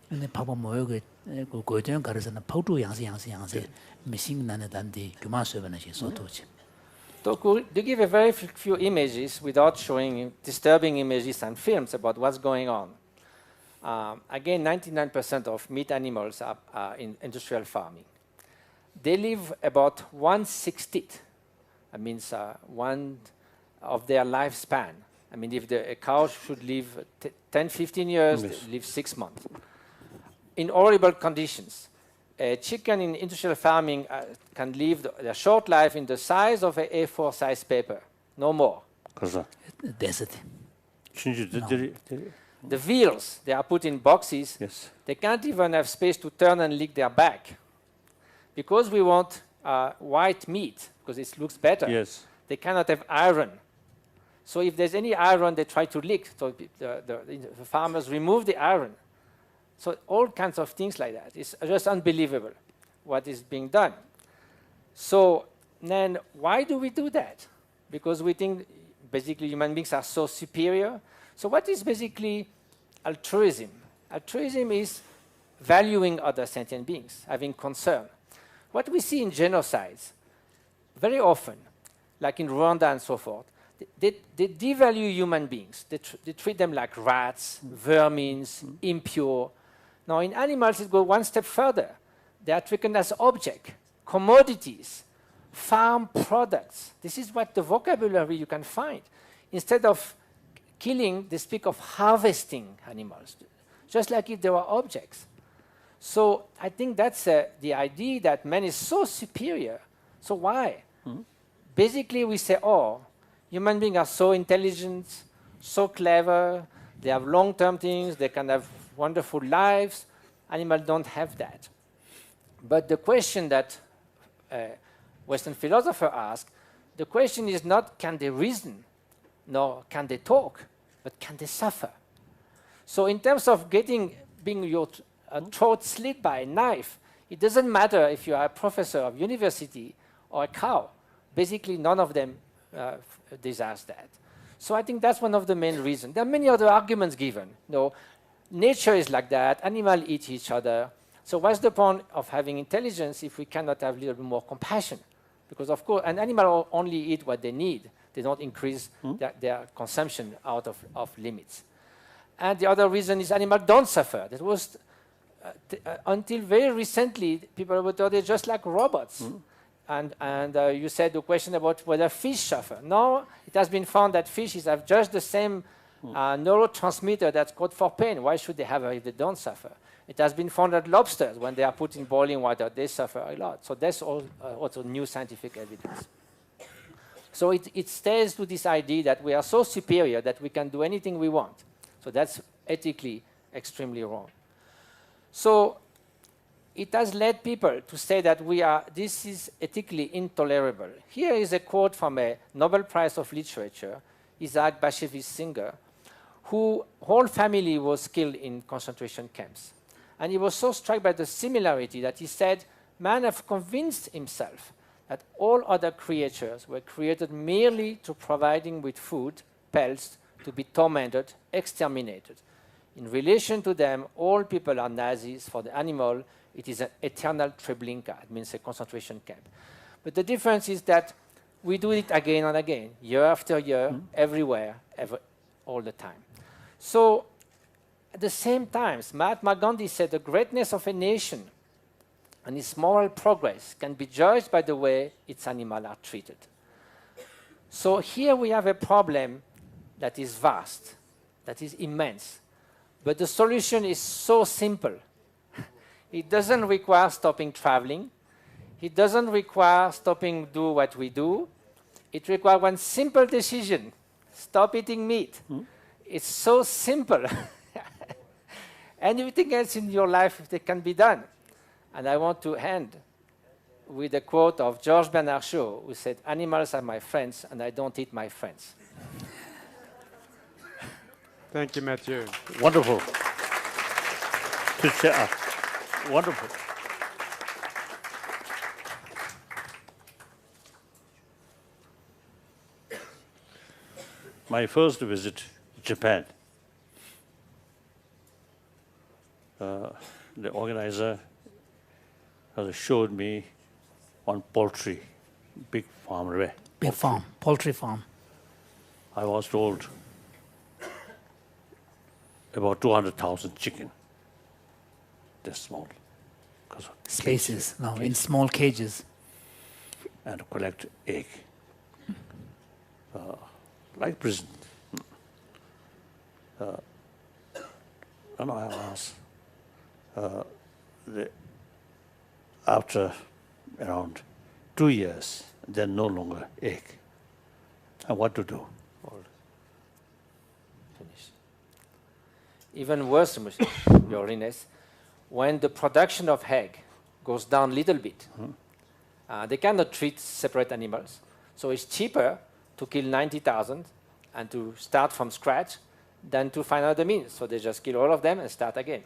근데 파파 모여게 그 고전 가르서는 파우도 양세 미싱 나는 단디 교만 수업에는 소토지. To give a very few images without showing disturbing images and films about what's going on. Again, 99% of meat animals are in industrial farming. They live about 1/60. That means one of their lifespan. I mean, if a cow should live 10, 15 years, they live 6 months. In horrible conditions. A chicken in industrial farming can live their short life in the size of an A4 size paper, no more. Density. The veals, they are put in boxes. Yes. They can't even have space to turn and lick their back. Because we want white meat, because it looks better, yes, they cannot have iron. So if there's any iron, they try to lick. So the farmers remove the iron. So all kinds of things like that. It's just unbelievable what is being done. So then why do we do that? Because we think basically human beings are so superior. So what is basically altruism? Altruism is valuing other sentient beings, having concern. What we see in genocides, very often, like in Rwanda and so forth, they devalue human beings. They treat them like rats, vermins, impure. Now, in animals, it goes one step further. They are treated as objects, commodities, farm products. This is what the vocabulary you can find. Instead of killing, they speak of harvesting animals, just like if they were objects. So I think that's the idea that man is so superior. So why? Basically, we say, oh, human beings are so intelligent, so clever, they have long-term things, they can have wonderful lives. Animals don't have that. But the question that Western philosophers ask, the question is not can they reason, nor can they talk, but can they suffer? So in terms of being your throat slit by a knife, it doesn't matter if you are a professor of university or a cow. Basically, none of them desires that. So I think that's one of the main reasons. There are many other arguments given. Nature is like that. Animals eat each other. So what's the point of having intelligence if we cannot have a little bit more compassion? Because, of course, an animal only eat what they need. They don't increase their consumption out of limits. And the other reason is animals don't suffer. That was, until very recently, people were told they're just like robots. And you said the question about whether fish suffer. No, it has been found that fishes have just the same neurotransmitter that's code for pain. Why should they have it if they don't suffer? It has been found that lobsters, when they are put in boiling water, they suffer a lot. So that's also new scientific evidence. So it stays to this idea that we are so superior that we can do anything we want. So that's ethically extremely wrong. So it has led people to say that this is ethically intolerable. Here is a quote from a Nobel Prize of Literature, Isaac Bashevis Singer, whose whole family was killed in concentration camps. And he was so struck by the similarity that he said, man has convinced himself that all other creatures were created merely to provide him with food, pelts, to be tormented, exterminated. In relation to them, all people are Nazis. For the animal, it is an eternal Treblinka. It means a concentration camp. But the difference is that we do it again and again, year after year, everywhere, all the time. So at the same time, Mahatma Gandhi said the greatness of a nation and its moral progress can be judged by the way its animals are treated. So here we have a problem that is vast, that is immense. But the solution is so simple. It doesn't require stopping traveling. It doesn't require stopping do what we do. It requires one simple decision. Stop eating meat. It's so simple. Anything else in your life that can be done. And I want to end with a quote of George Bernard Shaw, who said, "Animals are my friends, and I don't eat my friends." Thank you, Mathieu. Wonderful. Wonderful. My first visit to Japan, the organizer showed me one poultry, big farm. Big farm, poultry farm. I was told about 200,000 chicken. They're small. Spaces, in small cages. And collect egg. Like prison. And I asked, after around 2 years, they're no longer egg. And what to do? Finish. Even worse, Your Holiness, when the production of egg goes down a little bit, they cannot treat separate animals. So it's cheaper to kill 90,000 and to start from scratch than to find other means. So they just kill all of them and start again.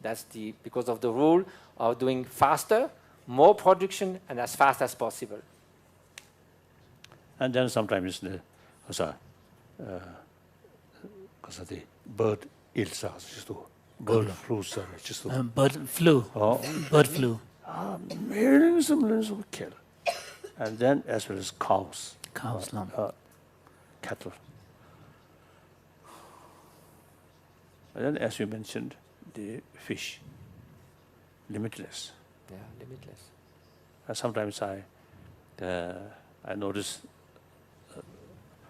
That's because of the rule of doing faster, more production, and as fast as possible. And then sometimes the bird ills, bird flu, Bird flu. Millions and millions were killed. And then as well as cows. Cattle. And then, as you mentioned, the fish, limitless. Yeah, limitless. And sometimes I notice,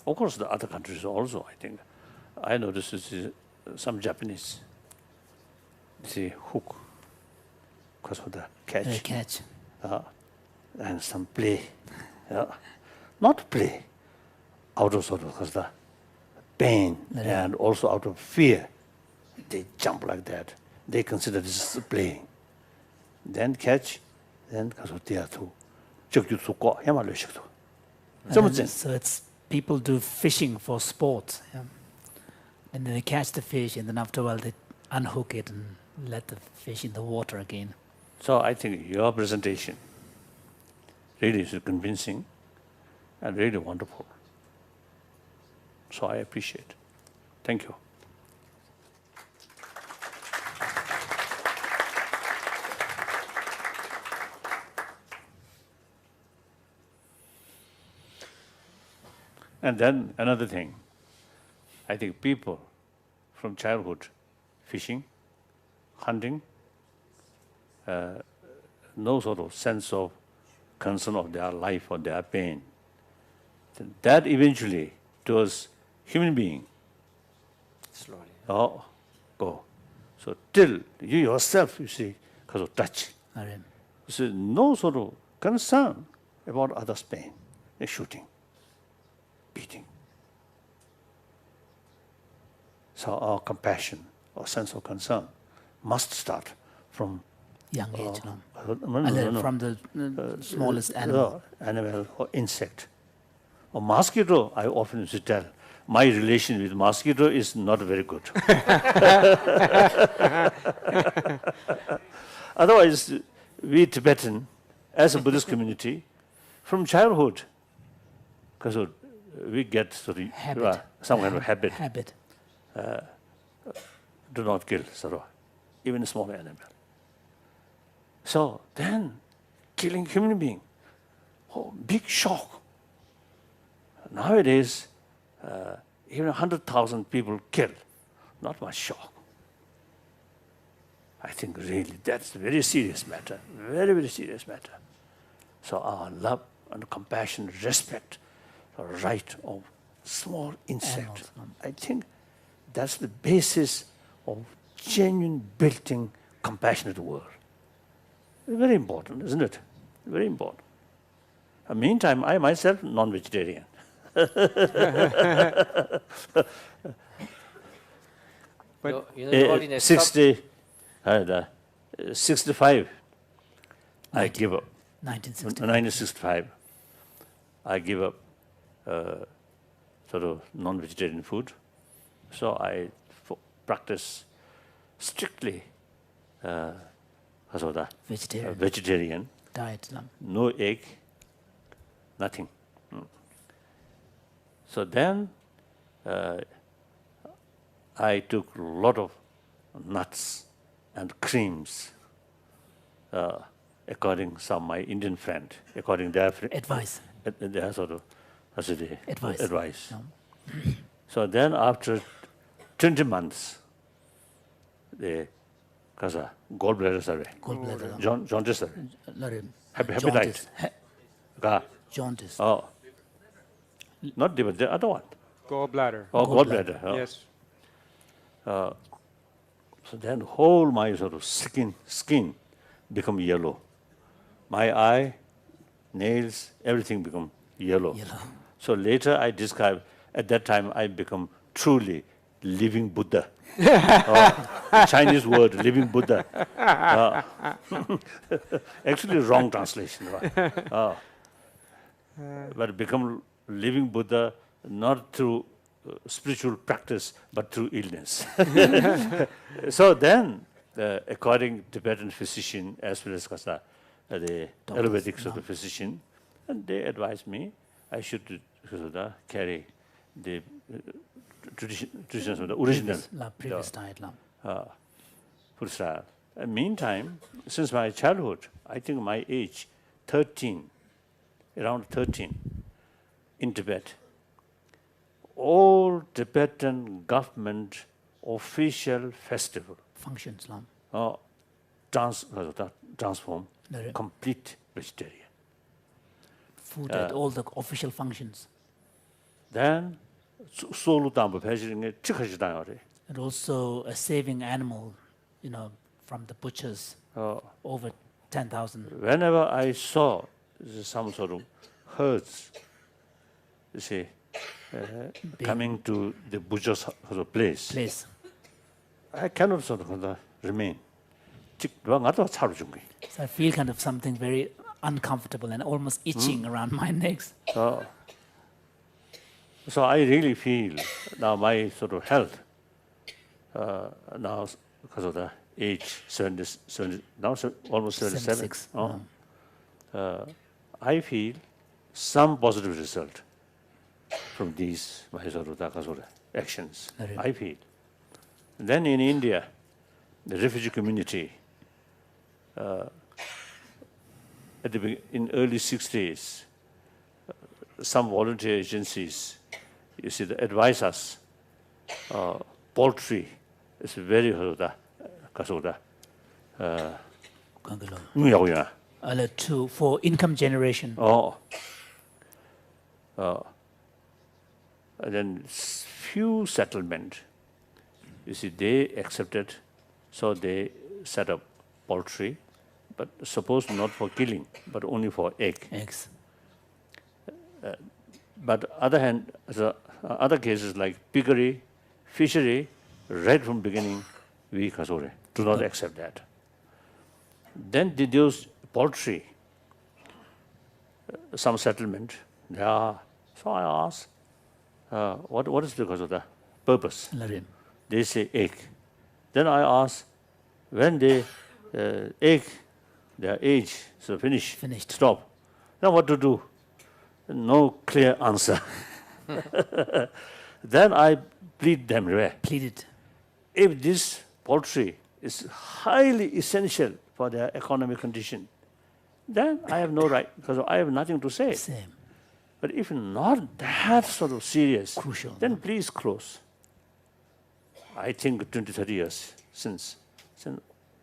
of course, the other countries also, I think. I notice some Japanese, see hook, because of the catch. And some play. Not play, outdoor sort of, because pain and also out of fear, they jump like that. They consider this is playing. Then catch, then 가서 대하투. 적주 쏟고 해말로 식도. So it's people do fishing for sport. Yeah. And then they catch the fish, and then after a while they unhook it and let the fish in the water again. So I think your presentation really is convincing and really wonderful. So I appreciate. Thank you. And then another thing, I think people from childhood, fishing, hunting, no sort of sense of concern of their life or their pain. That eventually, towards human being, Slowly. Go. So till you yourself, you see, because of touch, so no sort of concern about others' pain, shooting, beating. So our compassion or sense of concern must start from young age, no. from the smallest animal. Animal or insect. Or mosquito, I often used to tell, my relation with mosquito is not very good. Otherwise, we Tibetan, as a Buddhist community, from childhood, because we get sort of some kind of habit. Do not kill, even a small animal. So then, killing human being, big shock. Nowadays, even 100,000 people killed, not much shock. I think really that's a very serious matter, very, very serious matter. So our love and compassion, respect, the right of small insect, I think that's the basis of genuine built-in compassionate world. Very important, isn't it? Very important. Meantime, I myself non-vegetarian. But Your Holiness, 65, I give up. 1965. I give up sort of non-vegetarian food. So I practice strictly vegetarian diet. No egg, nothing. So then I took a lot of nuts and creams, according some my Indian friend, according their advice. Their sort of advice. No. So then after 20 months, because gallbladder survey, jaundice survey, hepatitis, jaundice. Oh, not the other one. Gallbladder. Oh, gallbladder. Oh. Yes. So then whole my sort of skin become yellow. My eye, nails, everything become yellow. So later I describe, at that time I become truly living Buddha. Chinese word, living Buddha. Actually wrong translation. But become living Buddha not through spiritual practice, but through illness. So then, according to Tibetan physician, as well as the Ayurvedic sort of physician, and they advised me I should carry the traditions of the original previous diet. food style. Meantime, since my childhood, I think my age, 13, around 13, in Tibet, all Tibetan government official festival functions transform complete vegetarian. Food at all the official functions. Then solo tambo phejiring And also a saving animal, from the butchers, over 10,000. Whenever I saw some sort of herds, you see, coming to the butcher's place. Please. I cannot sort of remain. So I feel kind of something very uncomfortable and almost itching around my neck. So I really feel now my sort of health, now because of the age, 70 now almost 77, 76. I feel some positive result from these my sort of actions. I feel. Then in India, the refugee community, in early 60s, some volunteer agencies, you see, they advise us, poultry is very For income generation. And then few settlement, you see, they accepted, so they set up poultry, but supposed not for killing, but only for Eggs. But other hand, other cases like piggery, fishery, right from beginning, we do not accept that. Then deduce poultry, some settlement. Yeah. So I asked, what is because of the purpose? They say egg. Then I asked, when they egg, their age, so finished, stop. Now what to do? No clear answer. Then I plead them. Pleaded. If this poultry is highly essential for their economic condition, then I have no right, because I have nothing to say. Same. But if not that sort of serious, Crucial. then please close. I think 20, 30 years since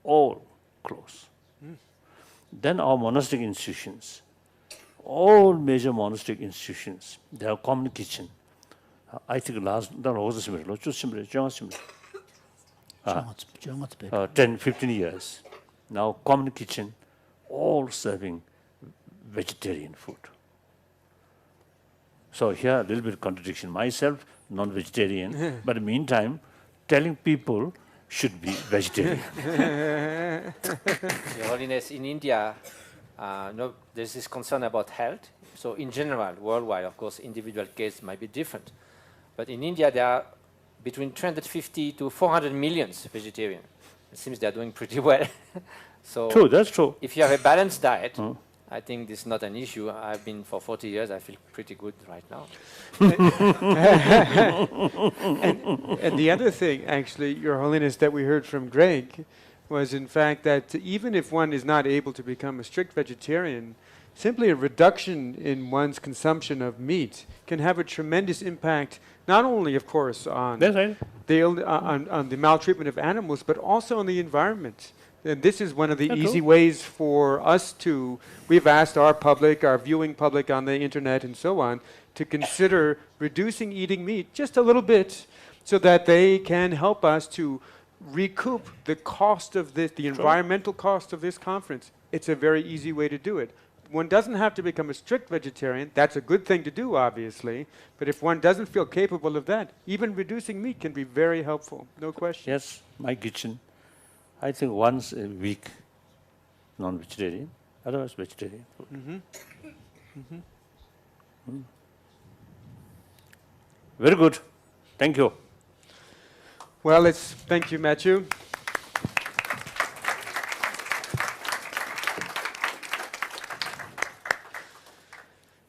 all close. Then our monastic institutions, all major monastic institutions, they have common kitchen. I think last 10, 15 years. Now common kitchen, all serving vegetarian food. So here a little bit of contradiction. Myself, non-vegetarian, but in the meantime, telling people should be vegetarian. Your Holiness, in India, there's this concern about health. So in general, worldwide, of course, individual cases might be different. But in India, there are between 350 to 400 million vegetarian. It seems they're doing pretty well. So True, that's true. if you have a balanced diet, I think this is not an issue. I've been for 40 years. I feel pretty good right now. And the other thing, actually, Your Holiness, that we heard from Greg was, in fact, that even if one is not able to become a strict vegetarian, simply a reduction in one's consumption of meat can have a tremendous impact, not only, of course, on, on the maltreatment of animals, but also on the environment. And this is one of the easy ways for us to, we've asked our public, our viewing public on the internet and so on, to consider reducing eating meat just a little bit so that they can help us to recoup the cost of this, the environmental cost of this conference. It's a very easy way to do it. One doesn't have to become a strict vegetarian. That's a good thing to do, obviously. But if one doesn't feel capable of that, even reducing meat can be very helpful. No question. Yes, my kitchen. I think once a week, non-vegetarian, otherwise vegetarian food. Very good. Thank you. Well, thank you, Matthew.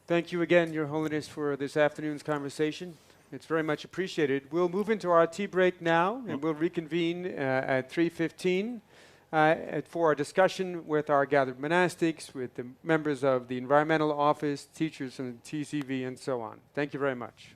Thank you again, Your Holiness, for this afternoon's conversation. It's very much appreciated. We'll move into our tea break now, and we'll reconvene at 3:15 for our discussion with our gathered monastics, with the members of the Environmental Office, teachers from TCV, and so on. Thank you very much.